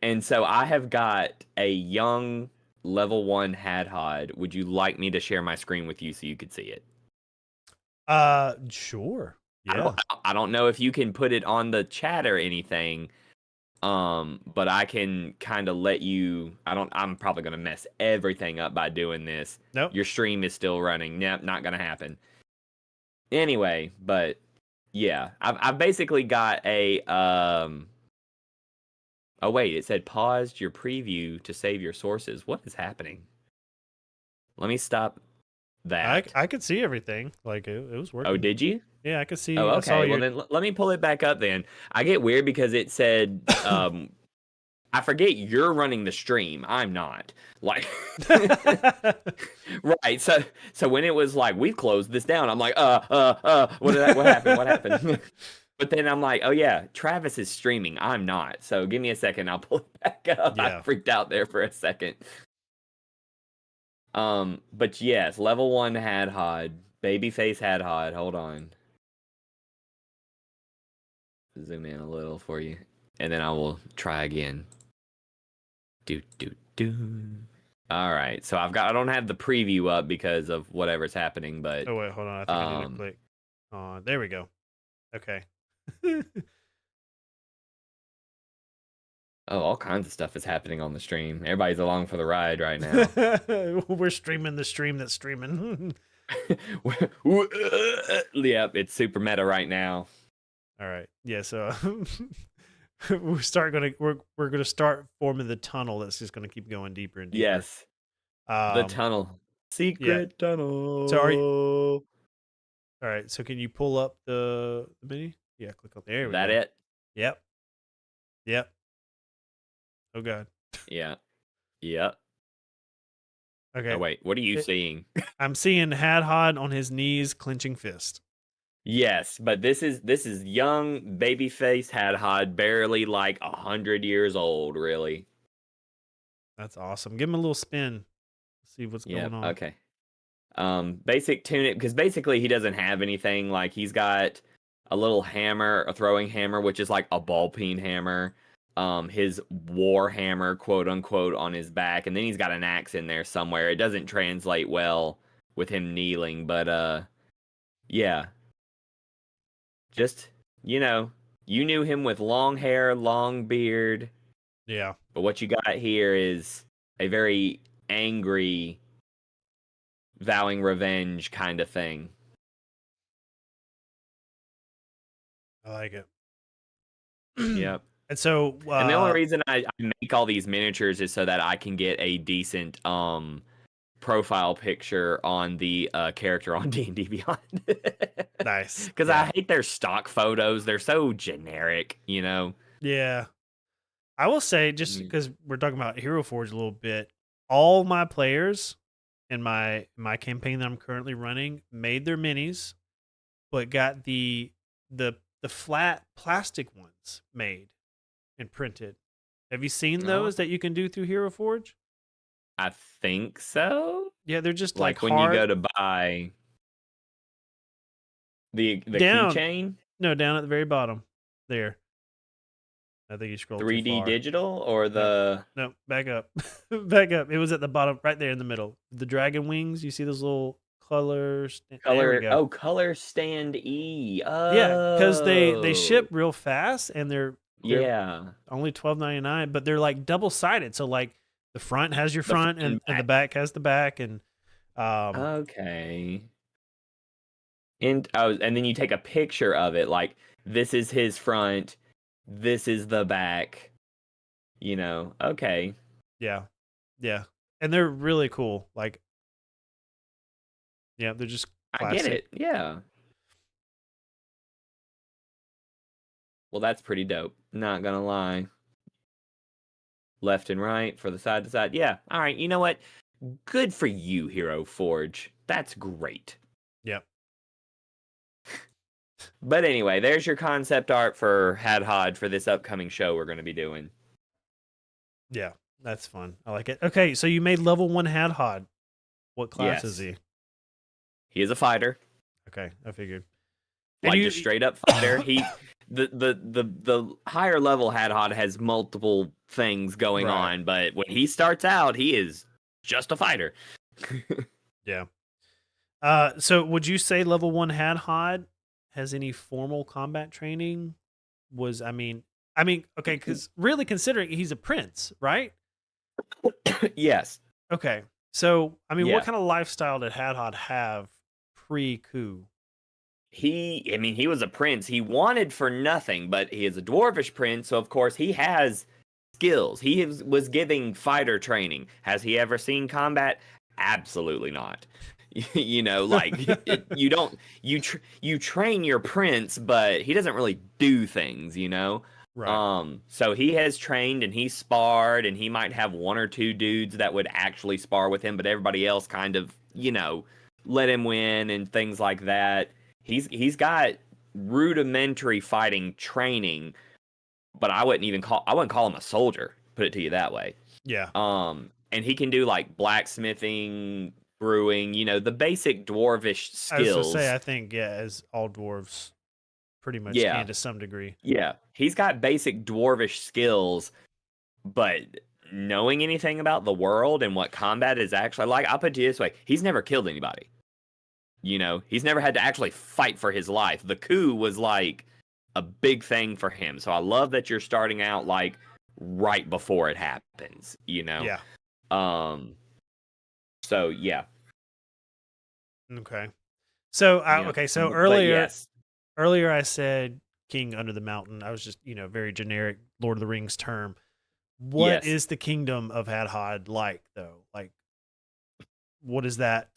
And so I have got a young level 1 Hadhod. Would you like me to share my screen with you so you could see it? Sure. Yeah. I don't know if you can put it on the chat or anything. But I can kind of let you. I'm probably gonna mess everything up by doing this. Nope. Your stream is still running. Nope, not gonna happen. Anyway, but yeah, I've basically got a Oh wait, it said paused your preview to save your sources. What is happening? Let me stop that. I could see everything. Like it was working. Oh, did you? Yeah, I could see. Oh, I saw okay. your... Well, then let me pull it back up then. I get weird because it said, I forget you're running the stream. I'm not. Like, right. So when it was like, we've closed this down, I'm like, what happened? What happened? But then I'm like, oh yeah, Travis is streaming. I'm not. So give me a second. I'll pull it back up. Yeah. I freaked out there for a second. But yes, level 1 Hadhod, babyface Hadhod. Hold on. Zoom in a little for you, and then I will try again. All right, so I don't have the preview up because of whatever's happening, but Oh wait, hold on. I think I need to click. There we go. Okay. oh, all kinds of stuff is happening on the stream. Everybody's along for the ride right now. We're streaming the stream that's streaming. Yep, it's super meta right now. All right. Yeah, so we're gonna start forming the tunnel that's just gonna keep going deeper and deeper. Yes. The tunnel. Secret tunnel. So are you... All right, so can you pull up the menu? Yeah, click on there. That it? Yep. Oh god. Yeah. Okay. Oh wait, what are you seeing? I'm seeing Hadhod on his knees clenching fist. Yes, but this is young babyface Hadhod, barely like 100 years old, really. That's awesome. Give him a little spin. See what's going on. Okay. Basic tunic, because basically he doesn't have anything. Like he's got a little hammer, a throwing hammer, which is like a ball peen hammer. His war hammer, quote unquote, on his back, and then he's got an axe in there somewhere. It doesn't translate well with him kneeling, but yeah. Just, you knew him with long hair, long beard. Yeah. But what you got here is a very angry, vowing revenge kind of thing. I like it. Yep. And so... and the only reason I make all these miniatures is so that I can get a decent profile picture on the character on D&D Beyond. Nice. Because I hate their stock photos. They're so generic, Yeah. I will say, just because we're talking about Hero Forge a little bit, all my players in my campaign that I'm currently running made their minis, but got the flat plastic ones made and printed. Have you seen those that you can do through Hero Forge? I think so. Yeah, they're just Like when you hard go to buy the down. keychain, No, down at the very bottom. There. I think you scrolled too 3D far. digital, or the No, back up. Back up. It was at the bottom, right there in the middle. The dragon wings. You see those little colors? There we color? go. Oh, color stand E. Yeah, because they ship Oh, real fast and they're yeah. only $12.99, but they're like double sided. So like the front has your The front front and the back has the back, and Okay. And then you take a picture of it, like this is his front, this is the back. Okay. yeah, yeah, and they're really cool. Like, yeah, they're just I get classic. it. Yeah. Well, that's pretty dope. Not gonna lie. Left and right for the side to side. Yeah. All right. You know what? Good for you, Hero Forge. That's great. Yep. But anyway, there's your concept art for Hadhod for this upcoming show we're going to be doing. Yeah, that's fun. I like it. Okay, so you made level 1 Hadhod. What class is Yes. he? He is a fighter. Okay, I figured. Like just straight up fighter. The higher level Hadhod has multiple things going Right. on, but when he starts out, he is just a fighter. Yeah. So would you say level 1 Hadhod has any formal combat training? Okay, because really considering he's a prince, right? Yes. Okay. So, Yeah. what kind of lifestyle did Hadhod have pre-coup? He was a prince. He wanted for nothing, but he is a dwarvish prince, so of course he has skills. He was giving fighter training. Has he ever seen combat? Absolutely not. You train your prince, but he doesn't really do things, Right. So he has trained and he's sparred, and he might have one or two dudes that would actually spar with him, but everybody else kind of, let him win and things like that. He's got rudimentary fighting training, but I wouldn't call him a soldier, put it to you that way. Yeah. And he can do like blacksmithing, brewing, the basic dwarvish skills. I was going to say, I think, as all dwarves pretty much can to some degree. Yeah. He's got basic dwarvish skills, but knowing anything about the world and what combat is actually like, I'll put it this way, he's never killed anybody. He's never had to actually fight for his life. The coup was like a big thing for him. So I love that you're starting out like right before it happens, Yeah. So yeah. Okay. So earlier I said King Under the Mountain. I was just, very generic Lord of the Rings term. What is the kingdom of Hadhod like, though? Like, what is that?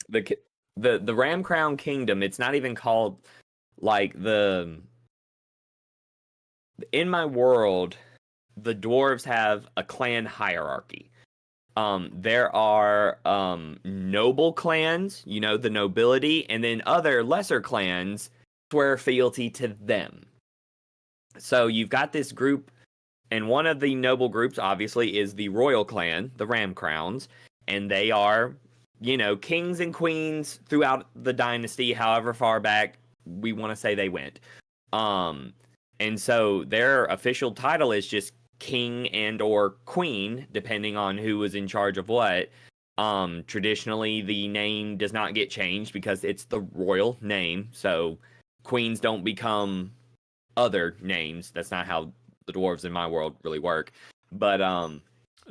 The Ramcrown kingdom, it's not even called like in my world, the dwarves have a clan hierarchy. There are noble clans, the nobility, and then other lesser clans swear fealty to them. So you've got this group, and one of the noble groups obviously is the royal clan, the Ramcrowns, and they are, kings and queens throughout the dynasty, however far back we want to say they went. And so their official title is just king and or queen, depending on who was in charge of what. Traditionally, the name does not get changed because it's the royal name. So queens don't become other names. That's not how the dwarves in my world really work. But are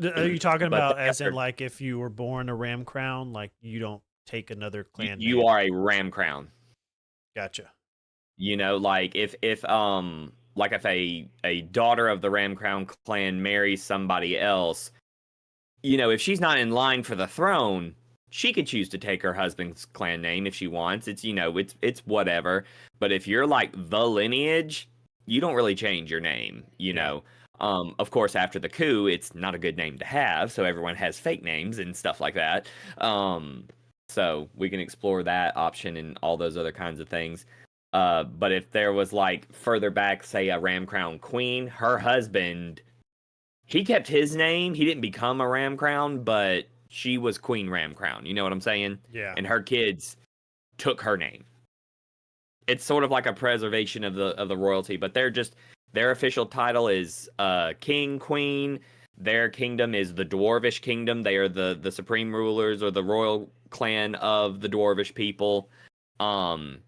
you talking about as in like if you were born a Ramcrown, like you don't take another clan you name? are a Ramcrown. Gotcha. Like if a daughter of the Ramcrown clan marries somebody else, if she's not in line for the throne, she could choose to take her husband's clan name if she wants. It's it's whatever. But if you're like the lineage, you don't really change your name, Of course, after the coup, it's not a good name to have, so everyone has fake names and stuff like that. So we can explore that option and all those other kinds of things. But if there was like further back, say a Ramcrown queen, her husband, he kept his name. He didn't become a Ramcrown, but she was Queen Ramcrown. You know what I'm saying? Yeah. And her kids took her name. It's sort of like a preservation of the royalty, but their official title is king, queen. Their kingdom is the Dwarvish Kingdom. They are the supreme rulers or the royal clan of the Dwarvish people. And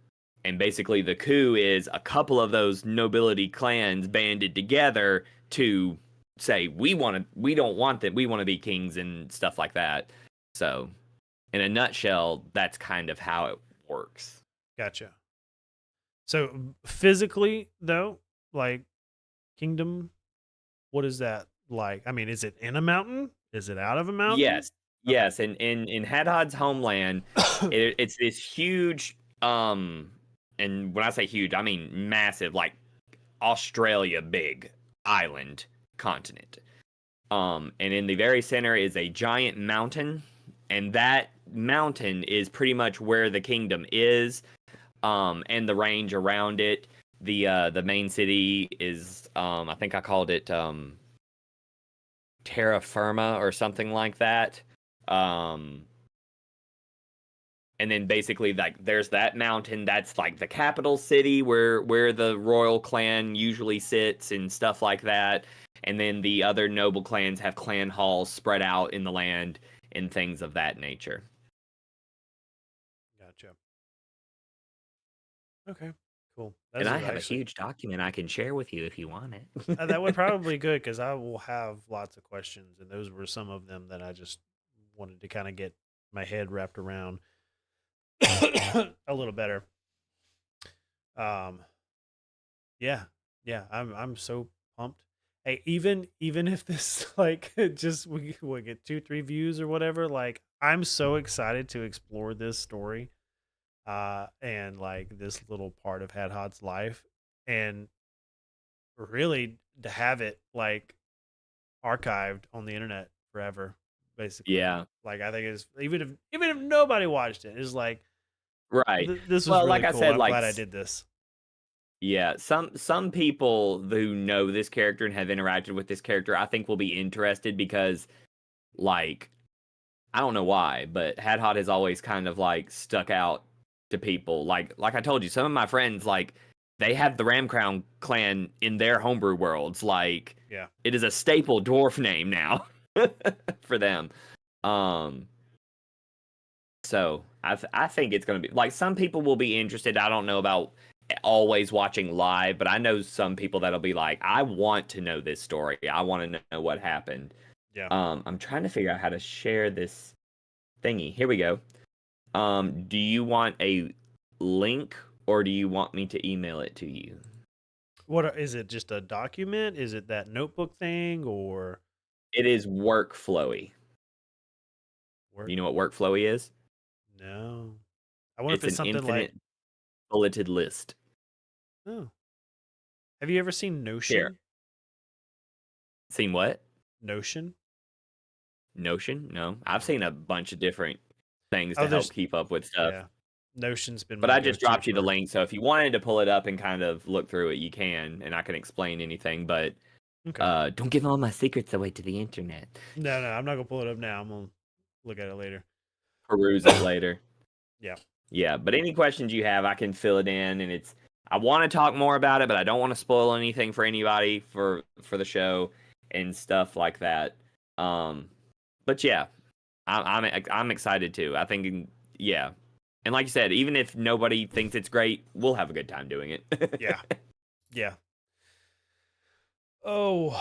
basically the coup is a couple of those nobility clans banded together to say we don't want them, we want to be kings and stuff like that. So in a nutshell, that's kind of how it works. Gotcha. So physically though, like kingdom, what is that like? I mean, is it in a mountain? Is it out of a mountain? Yes. Yes, and in Hadhod's homeland, it's this huge and when I say huge, I mean massive, like Australia big island continent. And in the very center is a giant mountain, and that mountain is pretty much where the kingdom is, and the range around it. The main city is I think I called it Terra Firma or something like that. And then basically like there's that mountain that's like the capital city where the royal clan usually sits and stuff like that. And then the other noble clans have clan halls spread out in the land and things of that nature. Gotcha. Okay, cool. And I have a huge document I can share with you if you want it. That would probably be good because I will have lots of questions, and those were some of them that I just wanted to kind of get my head wrapped around a little better. Yeah, I'm so pumped. Hey, even if this like just we get 2-3 views or whatever, like I'm so excited to explore this story, and like this little part of Hadhod's life, and really to have it like archived on the internet forever, basically. Yeah. Like I think it's even if nobody watched it, it's like Right. this was Well, really like I cool. said, I'm like glad I did this. Yeah, some people who know this character and have interacted with this character, I think will be interested because, like, I don't know why, but Hadhod has always kind of like stuck out to people. Like I told you, some of my friends like they have the Ramcrown clan in their homebrew worlds. Like, Yeah. it is a staple dwarf name now for them. So I think it's gonna be like some people will be interested. I don't know about always watching live, but I know some people that'll be like, I want to know this story. I want to know what happened. Yeah. I'm trying to figure out how to share this thingy. Here we go. Do you want a link or do you want me to email it to you? What is it? Just a document? Is it that notebook thing or? It is workflowy. You know what workflowy is? No. I wonder if it's an something infinite like bulleted list. Oh. Have you ever seen Notion? Here. Seen what? Notion? Notion? No. I've seen a bunch of different things Oh, to help keep up with stuff. Yeah. Notion's been But my I just go-to dropped you the for- link, so if you wanted to pull it up and kind of look through it, you can, and I can explain anything. But Okay. don't give all my secrets away to the internet. No, I'm not gonna pull it up now. I'm gonna look at it later. Peruse it later. Yeah. Yeah, but any questions you have, I can fill it in, and I want to talk more about it, but I don't want to spoil anything for anybody for the show and stuff like that. But yeah, I'm excited too. I think yeah, and like you said, even if nobody thinks it's great, we'll have a good time doing it. Yeah. Yeah. Oh,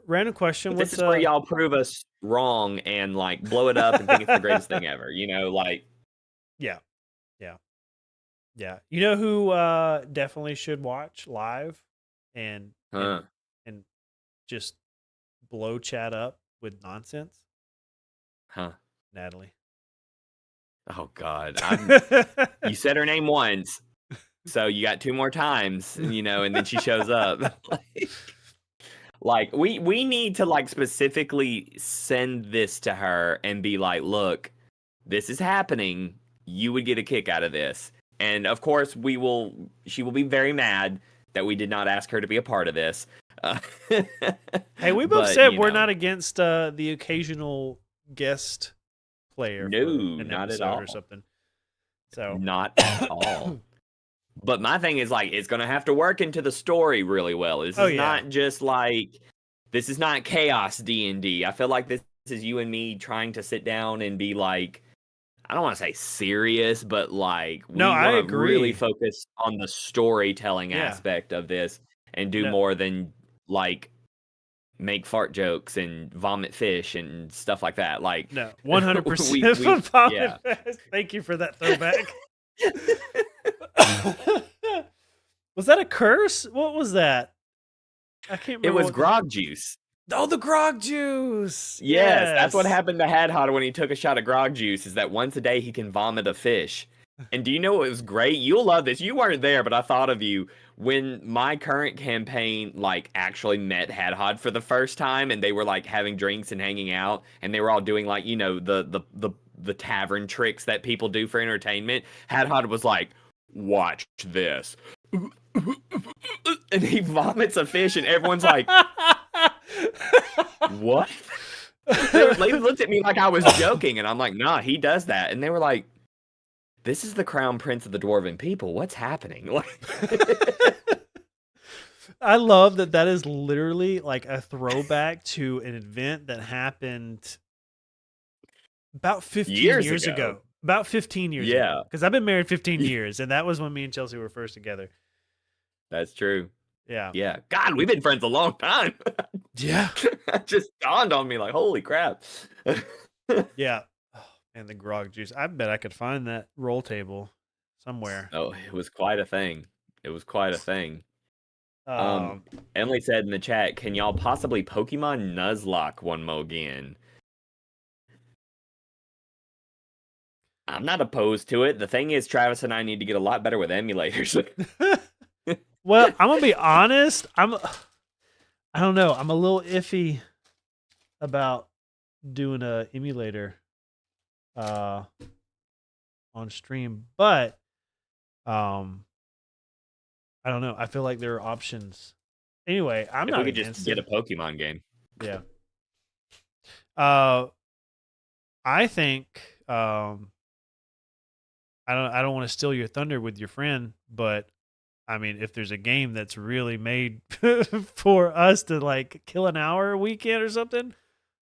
random question. This What's is where y'all prove us wrong and like blow it up and think it's the greatest thing ever. You know, like Yeah. You know who definitely should watch live and and just blow chat up with nonsense? Huh. Natalie. Oh God. You said her name once, so you got 2 more times, you know, and then she shows up. Like we need to like specifically send this to her and be like, look, this is happening. You would get a kick out of this. And of course she will be very mad that we did not ask her to be a part of this. Hey, we both said we're not against the occasional guest player No, for an not at episode all. or something. So Not at all. But my thing is like it's gonna have to work into the story really well. This is not just like this is not chaos D&D. I feel like this is you and me trying to sit down and be like, I don't want to say serious, but like we No, I want to really agree. focus on the storytelling Yeah. aspect of this and do No. more than like make fart jokes and vomit fish and stuff like that. Like No, 100% yeah. Thank you for that throwback. Was that a curse? What was that? I can't remember. It was what grog juice. Oh, the grog juice. Yes, that's what happened to Hadhod when he took a shot of grog juice, is that once a day he can vomit a fish. And do you know what was great? You'll love this. You weren't there, but I thought of you when my current campaign like actually met Hadhod for the first time, and they were like having drinks and hanging out, and they were all doing like, you know, the tavern tricks that people do for entertainment. Hadhod was like, "Watch this." And he vomits a fish, and everyone's like, "What?" They looked at me like I was joking, and I'm like, "Nah, he does that." And they were like, "This is the crown prince of the dwarven people. What's happening?" I love that is literally like a throwback to an event that happened about 15 years ago. About 15 years ago. Because I've been married 15 years, and that was when me and Chelsea were first together. That's true. Yeah. Yeah. God, we've been friends a long time. Yeah. It just dawned on me like, holy crap. Yeah. Oh, and the grog juice. I bet I could find that roll table somewhere. Oh, it was quite a thing. It was quite a thing. Emily said in the chat, can y'all possibly Pokemon Nuzlocke one more again? I'm not opposed to it. The thing is, Travis and I need to get a lot better with emulators. Well, I'm gonna be honest. I don't know. I'm a little iffy about doing a emulator on stream, but I don't know. I feel like there are options. Anyway, I'm not we could against just get a Pokemon game. Yeah. I think I don't want to steal your thunder with your friend, but I mean, if there's a game that's really made for us to like kill an hour a weekend or something,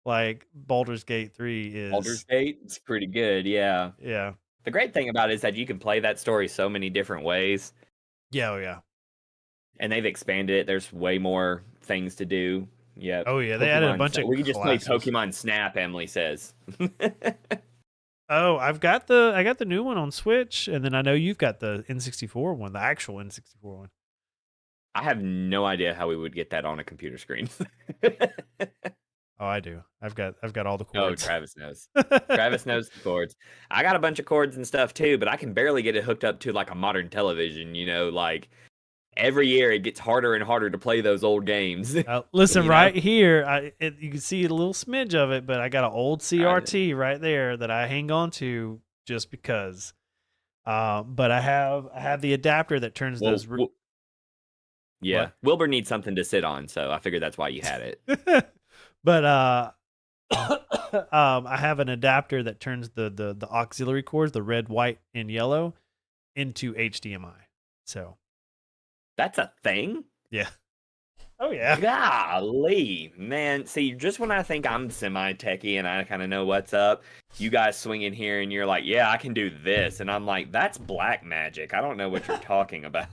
like Baldur's Gate 3 is. Baldur's Gate, it's pretty good, yeah. Yeah. The great thing about it is that you can play that story so many different ways. Yeah, oh yeah. And they've expanded it. There's way more things to do. Yeah. Oh yeah, they added a bunch of We can just play classes. Pokemon Snap, Emily says. Oh, I got the new one on Switch, and then I know you've got the N64 one, the actual N64 one. I have no idea how we would get that on a computer screen. Oh, I do. I've got all the Oh, cords. Travis knows. Travis knows the cords. I got a bunch of cords and stuff too, but I can barely get it hooked up to like a modern television, you know, like every year it gets harder and harder to play those old games. Listen, You know? right here, you can see a little smidge of it, but I got an old CRT right there that I hang on to just because. But I have the adapter that turns those. Yeah, What? Wilbur needs something to sit on, so I figured that's why you had it. But I have an adapter that turns the auxiliary cords, the red, white, and yellow, into HDMI. So That's a thing? yeah. Oh yeah. Golly, man. See, just when I think I'm semi-techie and I kind of know what's up, you guys swing in here and you're like, yeah, I can do this. And I'm like, that's black magic. I don't know what you're talking about.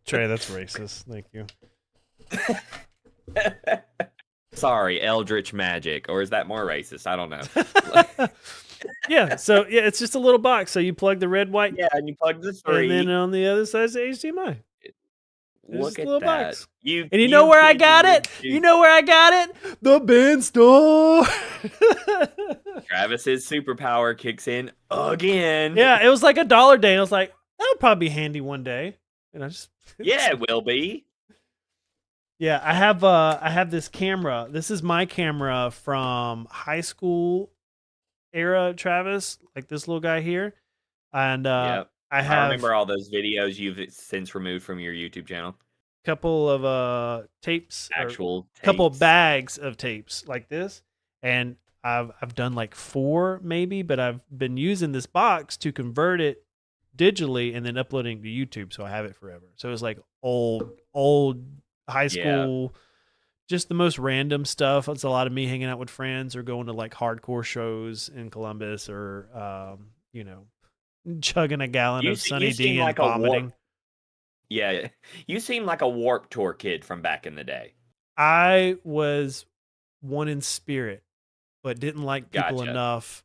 Trey, that's racist. Thank you. Sorry, eldritch magic. Or is that more racist? I don't know. Yeah, so yeah, it's just a little box. So you plug the red, white, Yeah, and you plug the three. and then on the other side is the HDMI. Look a at little that. box. You know where I kids got and it? your You know where I got it? The bin store. Travis's superpower kicks in again. Yeah, it was like $1 day. I was like, that'll probably be handy one day. And I just Yeah, it will be. Yeah, I have this camera. This is my camera from high school era, Travis, like this little guy here. And Yep. I I have remember all those videos you've since removed from your YouTube channel. a couple of tapes, Actual couple tapes. bags of tapes like this. And I've done like 4 maybe, but I've been using this box to convert it digitally and then uploading to YouTube, so I have it forever. So it's like old high Yeah. school, just the most random stuff. It's a lot of me hanging out with friends or going to like hardcore shows in Columbus or chugging a gallon You of se- Sunny you D seem and like a warp. vomiting. Yeah, you seem like a Warp Tour kid from back in the day. I was one in spirit, but didn't like people Gotcha. enough,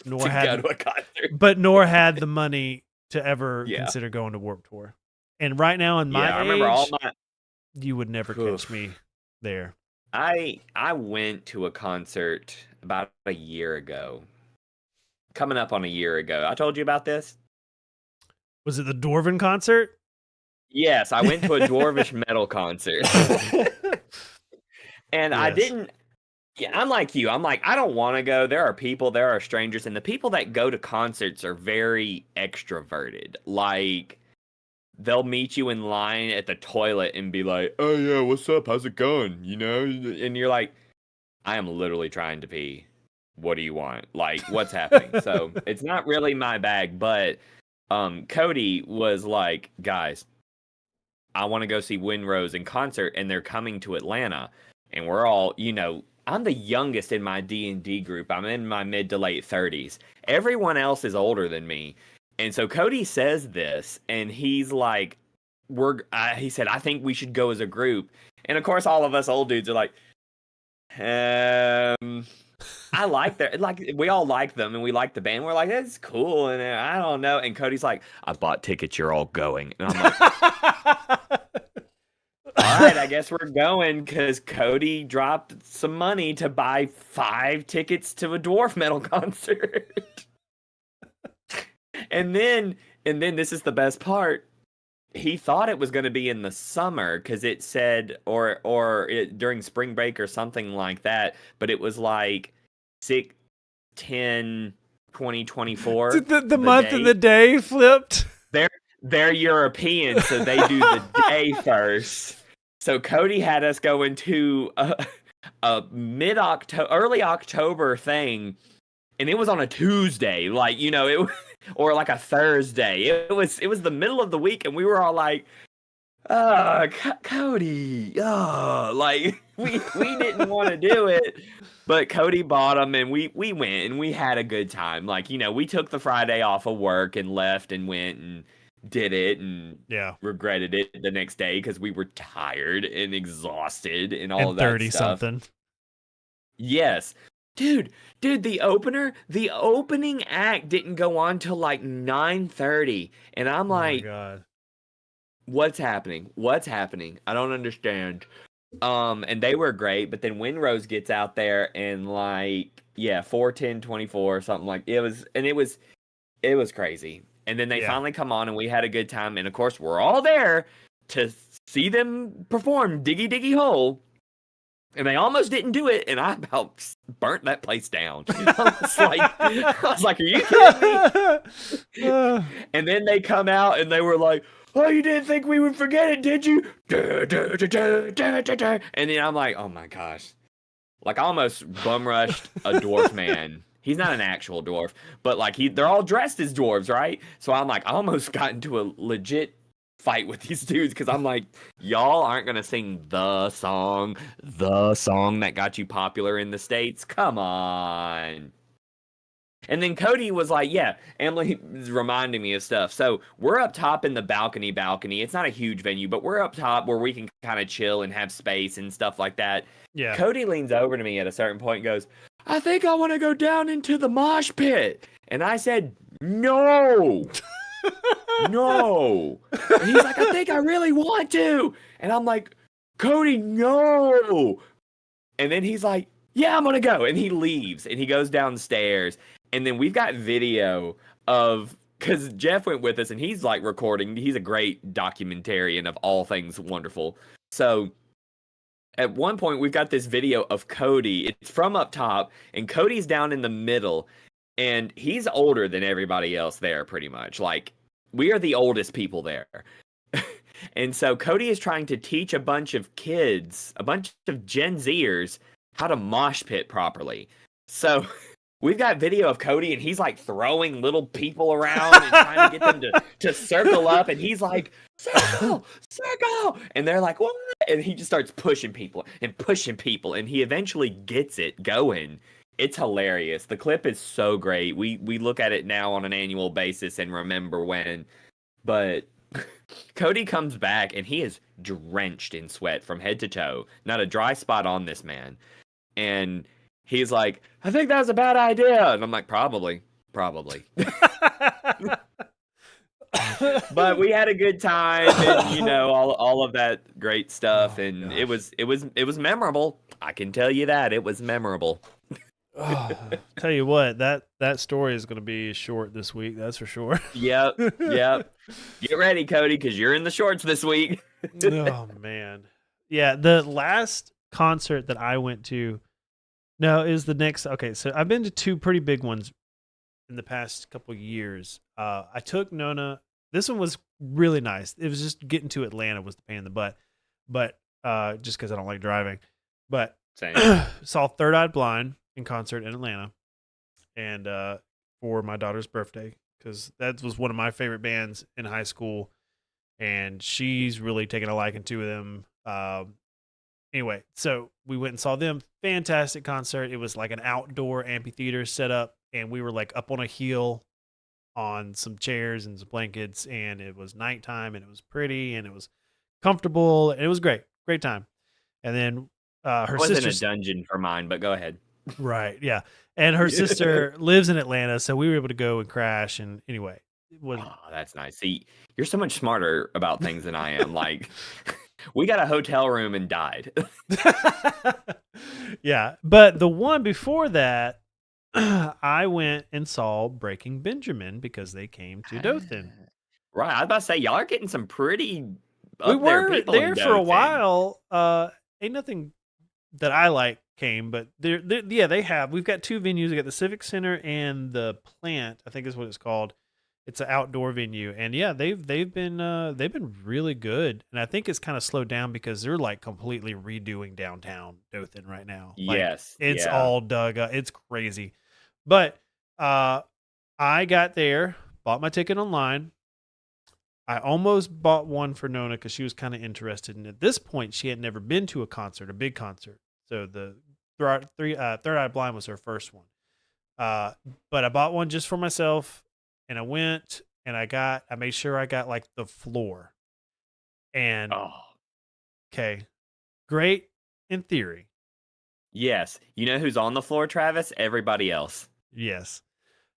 To nor go had to a concert. had the money to ever Yeah. consider going to Warped Tour. And right now in Yeah, my I remember all age, my. you would never catch Oof. me there. I went to a concert about a year ago. Coming up on a year ago. I told you about this? Was it the Dwarven concert? Yes, I went to a Dwarvish metal concert. And I Yes. didn't. Yeah, I'm like you. I'm like, I don't want to go. There are people, there are strangers, and the people that go to concerts are very extroverted. Like, they'll meet you in line at the toilet and be like, "Oh yeah, what's up? How's it going?" You know, and you're like, "I am literally trying to pee. What do you want? Like, what's happening?" So it's not really my bag. But Cody was like, "Guys, I want to go see Windrose in concert, and they're coming to Atlanta, and we're all, I'm the youngest in my D&D group. I'm in my mid to late 30s. Everyone else is older than me." And so Cody says this, and he's like, he said, "I think we should go as a group." And of course, all of us old dudes are like, I like that. Like, we all like them and we like the band. We're like, "That's cool." And I don't know. And Cody's like, "I bought tickets. You're all going." And I'm like, "All right, I guess we're going," because Cody dropped some money to buy 5 tickets to a dwarf metal concert. and then this is the best part. He thought it was going to be in the summer because it said during spring break or something like that, but it was like 6/10/2024. the month and the day flipped. They're European, so they do the day first. So Cody had us go into a early October thing, and it was on a Tuesday, like, or like a Thursday. It was the middle of the week, and we were all like, Cody, like we didn't want to do it, but Cody bought them, and we went, and we had a good time. Like, we took the Friday off of work and left and went and did it, and regretted it the next day because we were tired and exhausted and all of that 30 stuff. something. Yes. Dude, the opening act didn't go on till like 9:30, and I'm like, oh my God. What's happening? I don't understand. And they were great, but then Windrose gets out there and like, 4/10/24 something like it was crazy. And then they finally come on, and we had a good time, and of course we're all there to see them perform Diggy Diggy Hole. And they almost didn't do it, and I about burnt that place down. I was like, "Are you kidding me?" And then they come out, and they were like, "Oh, you didn't think we would forget it, did you?" And then I'm like, "Oh my gosh!" Like, I almost bum rushed a dwarf man. He's not an actual dwarf, but like they're all dressed as dwarves, right? So I'm like, I almost got into a legit fight with these dudes because I'm like, y'all aren't gonna sing the song that got you popular in the States. Come on. And then Cody was like, "Yeah," Emily is reminding me of stuff. So we're up top in the balcony. It's not a huge venue, but we're up top where we can kind of chill and have space and stuff like that. Yeah. Cody leans over to me at a certain point and goes, "I think I want to go down into the mosh pit." And I said, "No." No. And he's like, "I think I really want to." And I'm like, "Cody, no." And then he's like, "Yeah, I'm going to go." And he leaves and he goes downstairs. And then we've got video of, because Jeff went with us and he's like recording. He's a great documentarian of all things wonderful. So at one point, we've got this video of Cody. It's from up top, and Cody's down in the middle. And he's older than everybody else there, pretty much. Like, we are the oldest people there. And so Cody is trying to teach a bunch of kids, a bunch of Gen Zers, how to mosh pit properly. So we've got video of Cody, and he's like throwing little people around and trying to get them to circle up, and he's like, circle, circle, and they're like, what? And he just starts pushing people, and he eventually gets it going. It's hilarious. The clip is so great. We look at it now on an annual basis and remember when, but Cody comes back and he is drenched in sweat from head to toe. Not a dry spot on this man. And he's like, I think that was a bad idea. And I'm like, probably. But we had a good time, and all of that great stuff, and it was memorable. I can tell you that it was memorable. Tell you what, that story is going to be short this week. That's for sure. Yep. Get ready, Cody, because you're in the shorts this week. Oh man, yeah. The last concert that I went to, is the next. Okay, so I've been to two pretty big ones in the past couple years. I took Nona. This one was really nice. It was just getting to Atlanta was the pain in the butt, but just because I don't like driving. But Same. saw Third Eye Blind in concert in Atlanta, and for my daughter's birthday, because that was one of my favorite bands in high school, and she's really taken a liking to them. Anyway, so we went and saw them. Fantastic concert. It was like an outdoor amphitheater set up, and we were like up on a hill on some chairs and some blankets, and it was nighttime, and it was pretty, and it was comfortable, and it was great time. And then her wasn't sister, a dungeon for mine, but go ahead. right? Yeah, and her sister lives in Atlanta, so we were able to go and crash. And anyway, it was Oh, that's nice. See, you're so much smarter about things than I am. Like, we got a hotel room and died. yeah. But the one before that, I went and saw Breaking Benjamin because they came to Dothan. Right. I was about to say, y'all are getting some pretty We up there were people in there for a Dothan. while. Ain't nothing that I like came, but they have. We've got two venues. We got the Civic Center and the Plant, I think is what it's called. It's an outdoor venue, and yeah, they've been really good. And I think it's kind of slowed down because they're like completely redoing downtown Dothan right now. Like, Yes. it's yeah. all dug up. It's crazy. But I got there, bought my ticket online. I almost bought one for Nona because she was kind of interested. And at this point, she had never been to a big concert. So the Third Eye Blind was her first one. But I bought one just for myself, and I went and I made sure I got like the floor. And Oh, okay, great in theory. yes. You know who's on the floor, Travis? Everybody else. Yes.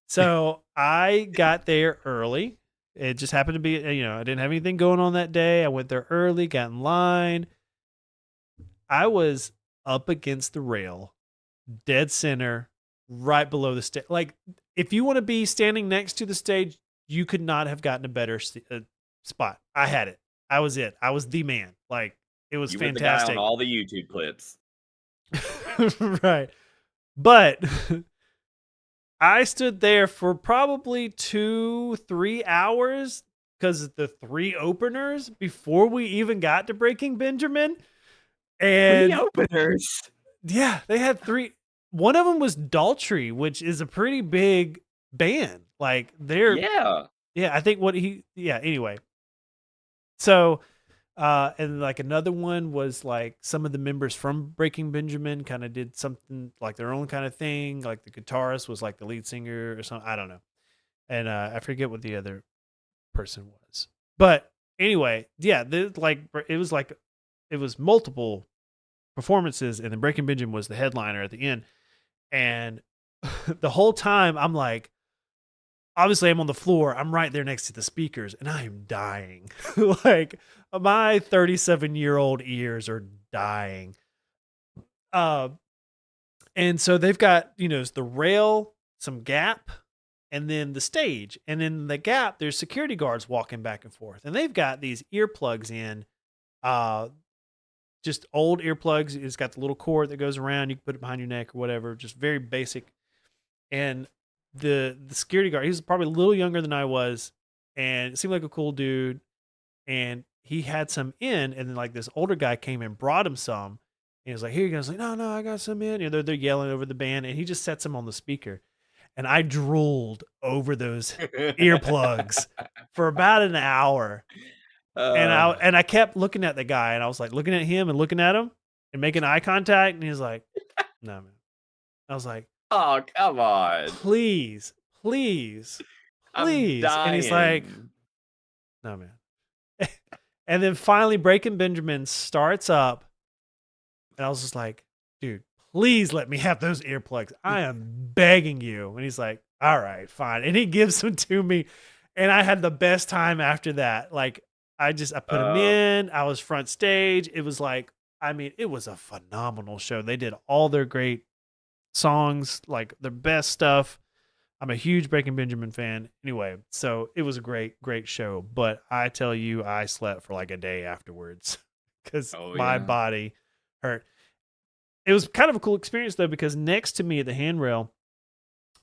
So I got there early. It just happened to be, I didn't have anything going on that day. I went there early, got in line. I was up against the rail, dead center, right below the stage. Like, if you want to be standing next to the stage, you could not have gotten a better spot. I had it. I was it. I was the man. Like, it was You fantastic. were the guy on all the YouTube clips. Right. But I stood there for probably 2-3 hours because of the three openers before we even got to Breaking Benjamin. And openers. yeah, they had three. One of them was Daltrey, which is a pretty big band. Like, they're I think anyway. So and like another one was like some of the members from Breaking Benjamin kind of did something like their own kind of thing. Like the guitarist was like the lead singer or something. I don't know. And I forget what the other person was. But anyway, yeah, it was multiple performances, and then Breaking Benjamin was the headliner at the end. And the whole time I'm like, obviously I'm on the floor. I'm right there next to the speakers, and I am dying. Like, my 37-year-old ears are dying. And so they've got, the rail, some gap, and then the stage. And in the gap, there's security guards walking back and forth. And they've got these earplugs in, just old earplugs. It's got the little cord that goes around. You can put it behind your neck or whatever. Just very basic. And the security guard, he was probably a little younger than I was, and it seemed like a cool dude. And he had some in, and then like this older guy came and brought him some, he was like, here you go. I was like, no, I got some in. They're yelling over the band, and he just sets them on the speaker. And I drooled over those earplugs for about an hour. And Uh, I kept looking at the guy, and I was like looking at him and looking at him and making eye contact. And he's like, no, man. I was like, oh, come on. please. I'm And he's like, dying. no, man. And then finally Breaking Benjamin starts up. And I was just like, dude, please let me have those earplugs. I am begging you. And he's like, all right, fine. And he gives them to me. And I had the best time after that. Like, I put them in. I was front stage. It was like, I mean, it was a phenomenal show. They did all their great songs, like their best stuff. I'm a huge Breaking Benjamin fan. Anyway, so it was a great show. But I tell you, I slept for like a day afterwards because my body hurt. It was kind of a cool experience though, because next to me at the handrail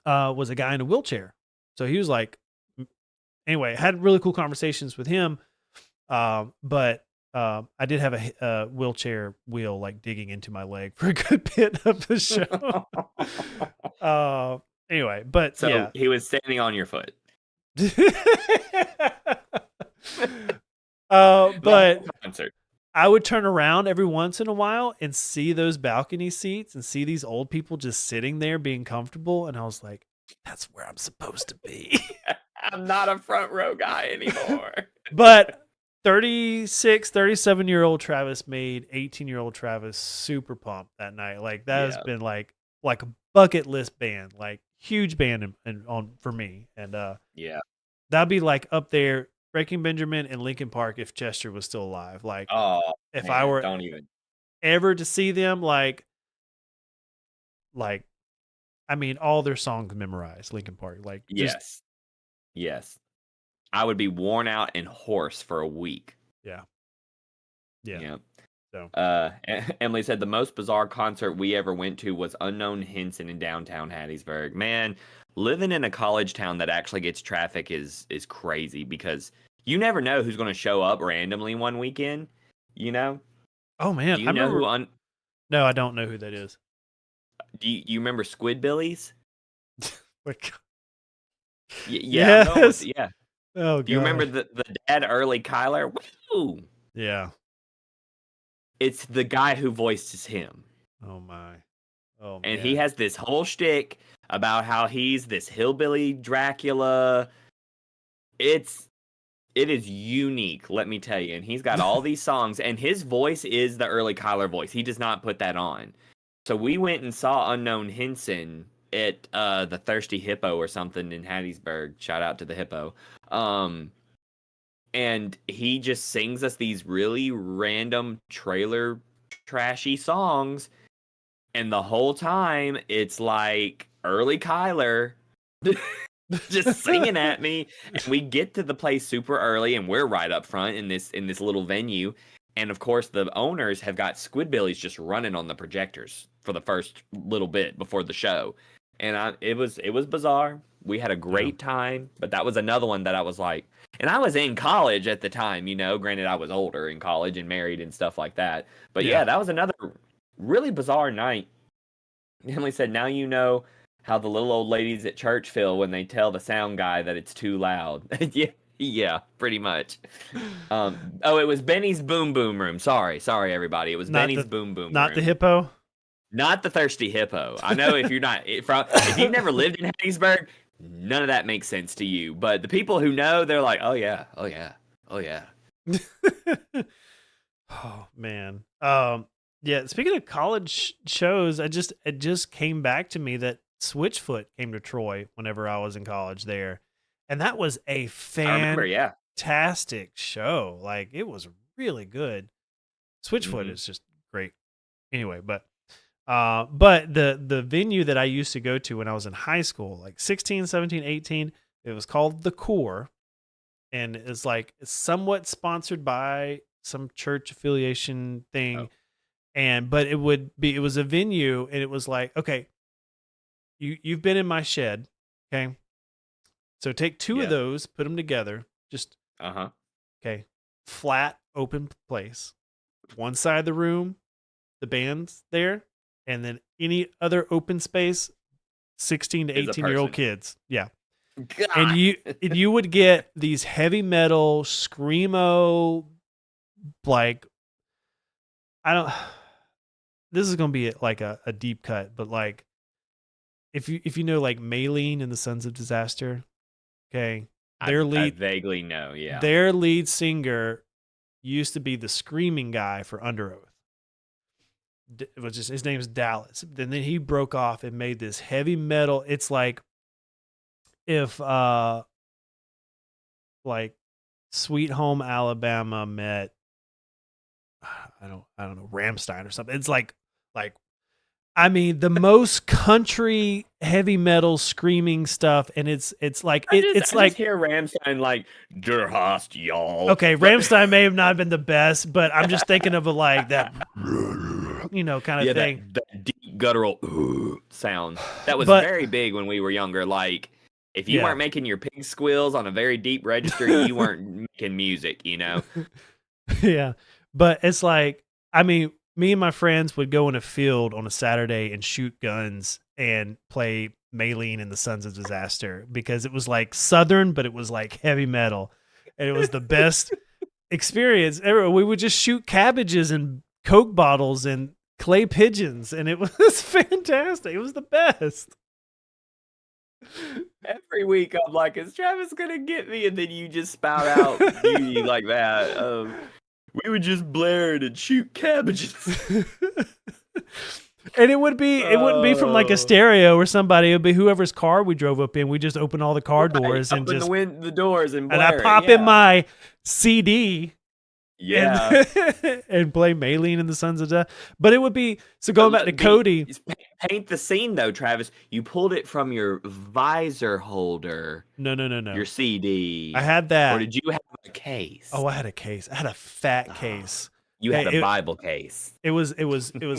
was a guy in a wheelchair. So he was like, anyway, had really cool conversations with him. But I did have a wheelchair wheel like digging into my leg for a good bit of the show. Anyway, but So yeah. he was standing on your foot. But Concert. I would turn around every once in a while and see those balcony seats and see these old people just sitting there being comfortable. And I was like, that's where I'm supposed to be. I'm not a front row guy anymore. But 36, 37-year-old Travis made 18-year-old Travis super pumped that night. Like that has been like a bucket list band, like huge band on for me. And that'd be like up there, Breaking Benjamin and Linkin Park if Chester was still alive. Like if I were don't even ever to see them, like I mean, all their songs memorized, Linkin Park. Like yes. I would be worn out and hoarse for a week. Yeah. So Emily said the most bizarre concert we ever went to was Unknown Hinson in downtown Hattiesburg. Man, living in a college town that actually gets traffic is crazy because you never know who's going to show up randomly one weekend. You know? Oh man, Do you know who? No, I don't know who that is. Do you remember Squidbillies? Like, yeah. yes. Yeah. Oh, do you remember the dad early Kyler? Woo! Yeah. It's the guy who voices him. Oh my. Oh man. And he has this whole shtick about how he's this hillbilly Dracula. It is unique, let me tell you. And he's got all these songs, and his voice is the early Kyler voice. He does not put that on. So we went and saw Unknown Hinson at the Thirsty Hippo or something in Hattiesburg. Shout out to the Hippo. And he just sings us these really random trailer trashy songs. And the whole time it's like early Kyler just singing at me. And we get to the place super early and we're right up front in this little venue. And of course the owners have got Squidbillies just running on the projectors for the first little bit before the show. And it was bizarre. We had a great time, but that was another one that I was like, and I was in college at the time, granted I was older in college and married and stuff like that. But yeah, that was another really bizarre night. Emily said, now you know how the little old ladies at church feel when they tell the sound guy that it's too loud. Yeah, pretty much. It was Benny's Boom Boom Room. Sorry, everybody. It was Benny's Boom Boom Room. Not the Hippo? Not the Thirsty Hippo. I know if you're not if you've never lived in Hattiesburg, none of that makes sense to you. But the people who know, they're like, oh yeah. Oh man. Yeah, speaking of college shows, it just came back to me that Switchfoot came to Troy whenever I was in college there. And that was a fantastic show. Like it was really good. Switchfoot is just great. Anyway, but the venue that I used to go to when I was in high school, like 16, 17, 18, it was called The Core. And it's like it's somewhat sponsored by some church affiliation thing. But it was a venue and it was like, okay, you've been in my shed. Okay. So take two of those, put them together, just, okay, flat open place, one side of the room, the band's there, and then any other open space, 16 to Is a 18-year-old person. kids. Yeah. God. And you would get these heavy metal screamo, like, I don't, this is gonna be like a deep cut, but like if you know like Maylene and the Sons of Disaster, okay, I vaguely know. Yeah. their lead singer used to be the screaming guy for Under Oath. Which is, his name's Dallas. And then he broke off and made this heavy metal. It's like if like Sweet Home Alabama met, I don't know, Ramstein or something. It's like I mean, the most country heavy metal screaming stuff, and it's like I it's just like hear Ramstein like Der Hast, y'all. okay, Ramstein may have not been the best, but I'm just thinking of a like that, kind of thing. That deep guttural sound that was But- very big when we were younger. Like if you Yeah. weren't making your pig squeals on a very deep register, you weren't making music. Yeah, but it's like, I mean, me and my friends would go in a field on a Saturday and shoot guns and play Maylene and the Sons of Disaster because it was like Southern, but it was like heavy metal, and it was the best experience ever. We would just shoot cabbages and Coke bottles and clay pigeons, and it was fantastic. It was the best. Every week I'm like, is Travis gonna get me? And then you just spout out beauty like that. We would just blare it and shoot cabbages. And it wouldn't be from like a stereo or somebody. It would be whoever's car we drove up in. We just open all the car doors and open just the doors and and I blare it, pop yeah. in my CD yeah. and play Maylene and the Sons of Death. But it would be, so going back to Cody. Paint the scene though, Travis. You pulled it from your visor holder. No. Your CD. I had that. Or did you have a case? Oh, I had a case. I had a fat case. You had Hey, a Bible case. It was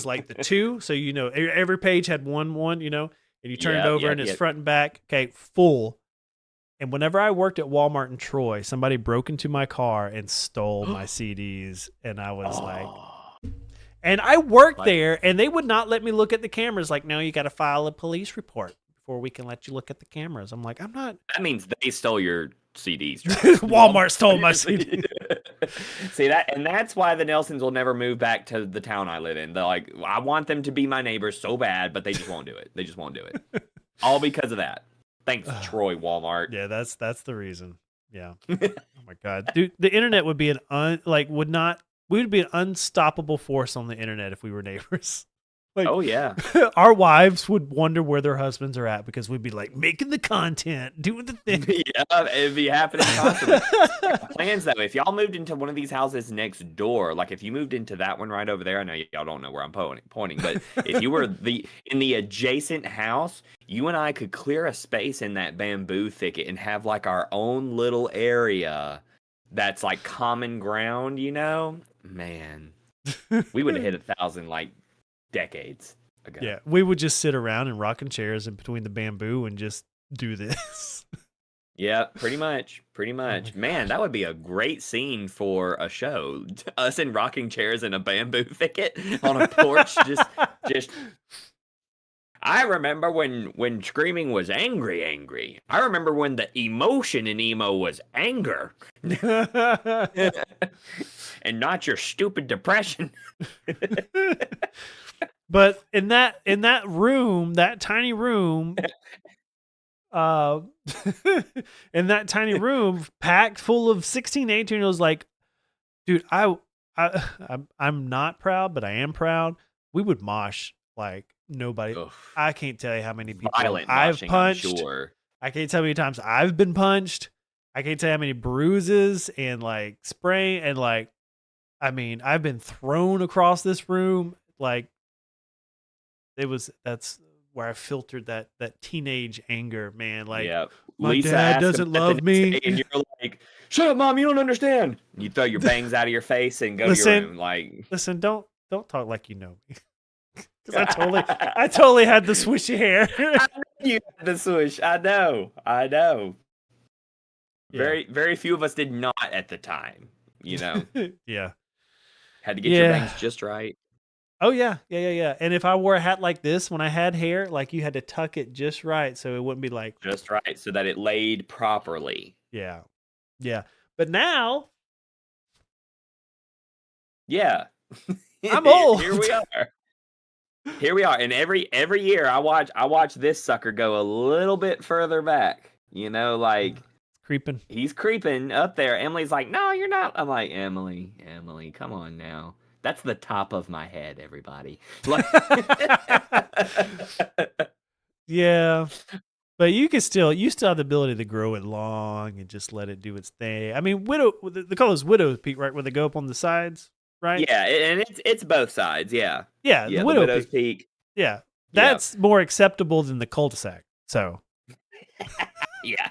like the two. So every page had one, and you turn it over and it's front and back. Okay, full. And whenever I worked at Walmart in Troy, somebody broke into my car and stole my CDs, and I was like, and I worked there, and they would not let me look at the cameras. Like, no, you got to file a police report before we can let you look at the cameras. I'm like, I'm not. That means they stole your CDs. Walmart stole my CD. See that, and that's why the Nelsons will never move back to the town I live in. They're like, I want them to be my neighbors so bad, but they just won't do it. They just won't do it. All because of that. Thanks, Troy Walmart. Yeah, that's the reason. Yeah. Oh my God, dude, the internet would be we would be an unstoppable force on the internet if we were neighbors. Like, oh yeah, our wives would wonder where their husbands are at because we'd be like making the content, doing the thing. Yeah, it'd be happening constantly. Plans though, if y'all moved into one of these houses next door, like if you moved into that one right over there, I know y'all don't know where I'm pointing, but if you were in the adjacent house, you and I could clear a space in that bamboo thicket and have like our own little area that's like common ground, Man, we would have hit 1,000 like decades ago. Yeah, we would just sit around in rocking chairs in between the bamboo and just do this. Yeah, pretty much. Man, that would be a great scene for a show. Us in rocking chairs in a bamboo thicket on a porch. just. I remember when screaming was angry. I remember when the emotion in emo was anger. And not your stupid depression. But in that room, that tiny room, in that tiny room packed full of 16, 18-year-olds, like, dude, I'm not proud, but I am proud. We would mosh like nobody. Oof. I can't tell you how many people Violent I've moshing, punched. I'm sure. I can't tell you how many times I've been punched. I can't tell you how many bruises and like spray and like, I mean, I've been thrown across this room. Like, that's where I filtered that teenage anger, man. Like, yeah. my Lisa dad asked doesn't him the love next me. day, and you're like, "Shut up, Mom! You don't understand." You throw your bangs out of your face and go to your room. Like, listen, don't talk like you know me. Because I totally had the swishy hair. I know you had the swoosh. I know. Yeah. Very, very few of us did not at the time. Yeah. Had to get your bangs just right. Oh yeah. And if I wore a hat like this when I had hair, like you had to tuck it just right so it wouldn't be like Just right, so that it laid properly. yeah. But now Yeah. I'm old. Here we are. Here we are. And every year I watch this sucker go a little bit further back. You know, like Creeping. he's creeping up there. Emily's like, "No, you're not." I'm like, "Emily, come on now. That's the top of my head, everybody." Like Yeah. But you still have the ability to grow it long and just let it do its thing. I mean, the color is widow's peak, right? Where they go up on the sides, right? Yeah, and it's both sides, yeah. Yeah, Yeah, the the widow widow's peak. peak. Yeah. Yeah. That's more acceptable than the cul-de-sac. So Yeah.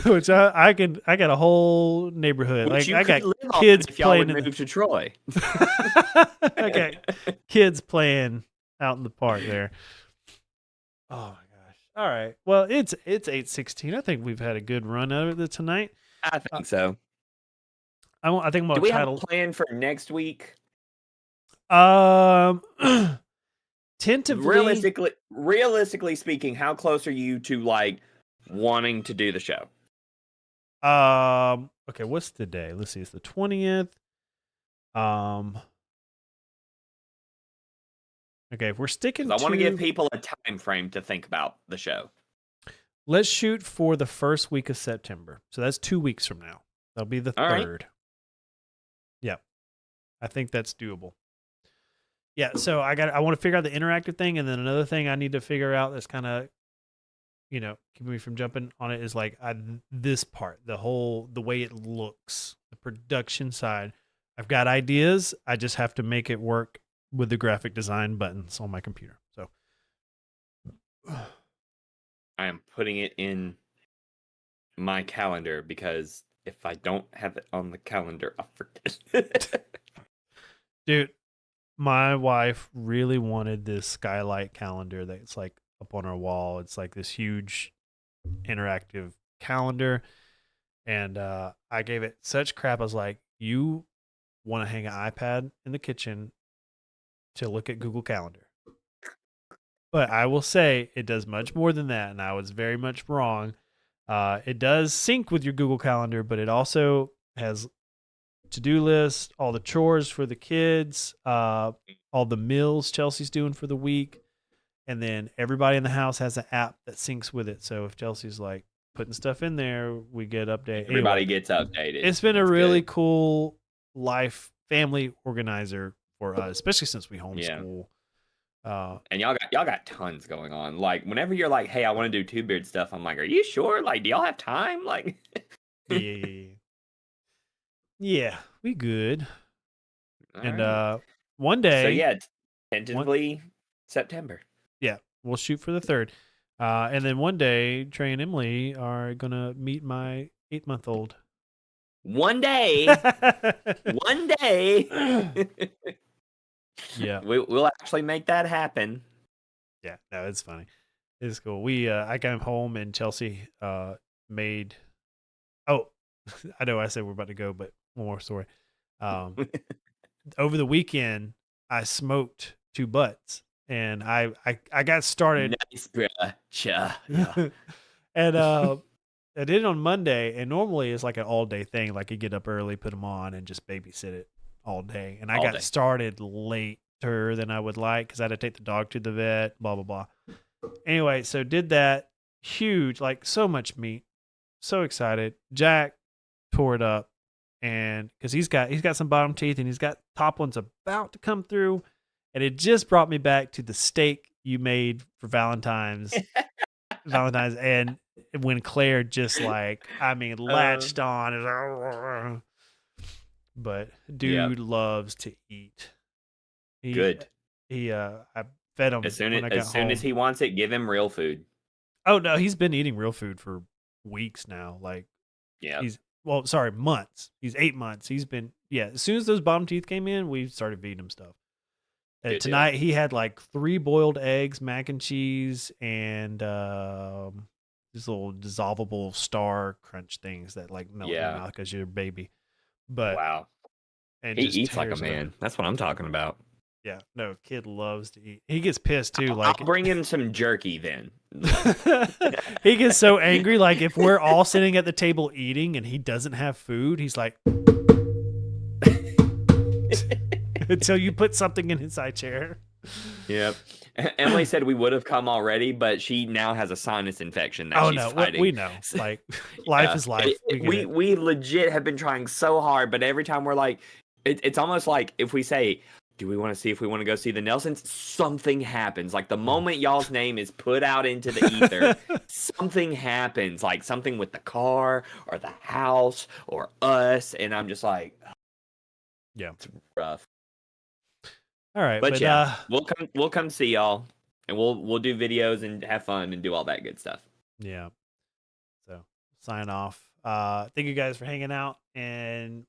which I got a whole neighborhood. Which Like you I could got live on kids if y'all would playing in move to Troy. I got kids playing out in the park there. Oh my gosh. All right. Well, it's 8:16. I think we've had a good run out of it tonight. I think so. I think I'm Do gonna we have a title plan for next week? tentatively Realistically speaking, how close are you to like wanting to do the show? okay, what's the day? Let's see, it's the 20th. Okay, if we're sticking I want to give to people a time frame to think about the show. let's shoot for the first week of September. So that's 2 weeks from now. That'll be the All right. 3rd. Yep. I think that's doable. Yeah, so I want to figure out the interactive thing, and then another thing I need to figure out that's kind of, keeping me from jumping on it is like this part, the way it looks, the production side. I've got ideas. I just have to make it work with the graphic design buttons on my computer. So I am putting it in my calendar because if I don't have it on the calendar, I'll forget. dude, my wife really wanted this skylight calendar that's like up on our wall. It's like this huge interactive calendar. And I gave it such crap. I was like, you want to hang an iPad in the kitchen to look at Google Calendar. But I will say it does much more than that. And I was very much wrong. It does sync with your Google Calendar, but it also has to-do lists, all the chores for the kids, all the meals Chelsea's doing for the week. And then everybody in the house has an app that syncs with it. So if Chelsea's like putting stuff in there, we get updated. Everybody Anyway, gets updated. it's been a really cool family organizer for us, especially since we homeschool. And y'all got tons going on. Like whenever you're like, "Hey, I want to do Two Beard stuff," I'm like, "Are you sure? Like, do y'all have time?" Like, yeah, we good. all And right. one day, So yeah, tentatively September. Yeah, we'll shoot for the 3rd. And then one day, Trey and Emily are gonna meet my 8-month-old. One day, one day. Yeah. We'll actually make that happen. Yeah, no, it's funny. It's cool. I came home and Chelsea made. Oh, I know I said we're about to go, but one more story. Over the weekend, I smoked 2 butts, and I got started. Nice, bruh. Yeah. And I did it on Monday, and normally it's like an all day thing. Like you get up early, put them on, and just babysit it all day. And I got started later than I would like because I had to take the dog to the vet. Blah blah blah. Anyway, so did that. Huge, like so much meat. So excited. Jack tore it up, and because he's got some bottom teeth, and he's got top ones about to come through, and it just brought me back to the steak you made for Valentine's. And when Claire just latched on, but dude loves to eat. Good. I fed him As soon when I got home. as he wants it, give him real food. Oh no, he's been eating real food for weeks now. Like months. He's 8 months. He's been as soon as those bottom teeth came in, we started feeding him stuff. Tonight he had like 3 boiled eggs, mac and cheese, and these little dissolvable Star Crunch things that like melt in your mouth because you're a baby. But wow, and He just eats like a tears it up. man. That's what I'm talking about. Yeah, no, kid loves to eat. He gets pissed too. I'll Like bring him some jerky then. he gets so angry. Like if we're all sitting at the table eating and he doesn't have food, he's like, until you put something in his high chair. Yep. Emily said we would have come already, but she now has a sinus infection that Oh she's no, fighting. we know. Like life Yeah. is life. We legit have been trying so hard, but every time we're like, it's almost like if we say, do we want to see if we want to go see the Nelsons? Something happens. Like the moment y'all's name is put out into the ether, something happens. Like something with the car or the house or us, and I'm just like, Yeah. it's rough. All right, But yeah, we'll come see y'all, and we'll do videos and have fun and do all that good stuff. yeah. So sign off. Thank you guys for hanging out and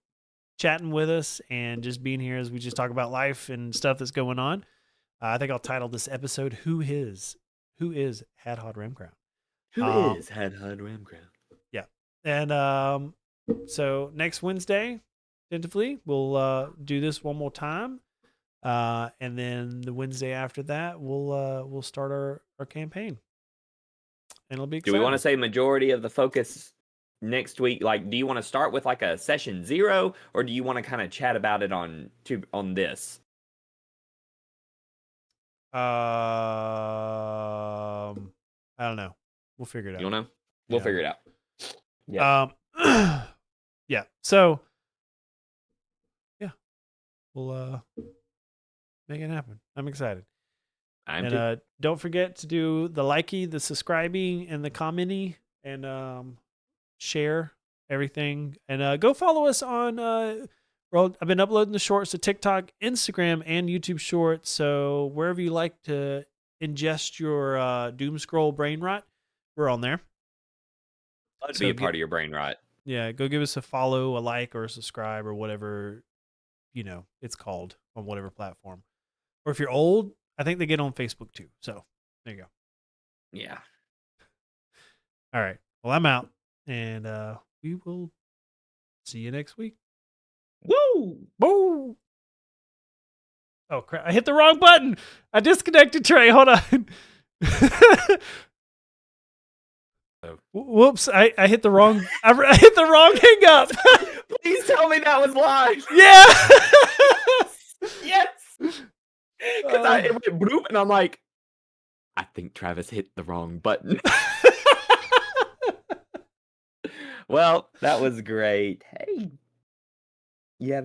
chatting with us and just being here as we just talk about life and stuff that's going on. I think I'll title this episode Who is Hadhod Ramcrown? Who is Hadhod Ramcrown? Yeah. And so next Wednesday, tentatively, we'll do this one more time. And then the Wednesday after that, we'll start our campaign. And it'll be exciting. Do we want to say majority of the focus next week? Like, do you want to start with like a session 0, or do you want to kind of chat about it on this? I don't know. We'll figure it out. You don't know? We'll Yeah. figure it out. Yeah. Yeah. So yeah, we'll make it happen. I'm excited. And don't forget to do the likey, the subscribing, and the commenting, and share everything. And go follow us on. Well, I've been uploading the shorts to TikTok, Instagram, and YouTube Shorts. So wherever you like to ingest your doom scroll brain rot, we're on there. Love to be a part of your brain rot. Yeah, go give us a follow, a like, or a subscribe, or whatever it's called on whatever platform. Or if you're old, I think they get on Facebook too. So there you go. Yeah. All right. Well, I'm out, and we will see you next week. Woo! Woo! Oh crap! I hit the wrong button. I disconnected Trey. Hold on. Whoops! I hit the wrong. I hit the wrong hang up. Please tell me that was live. Yeah. Yes. Because it went bloop, and I'm like, I think Travis hit the wrong button. Well, that was great. Hey, you have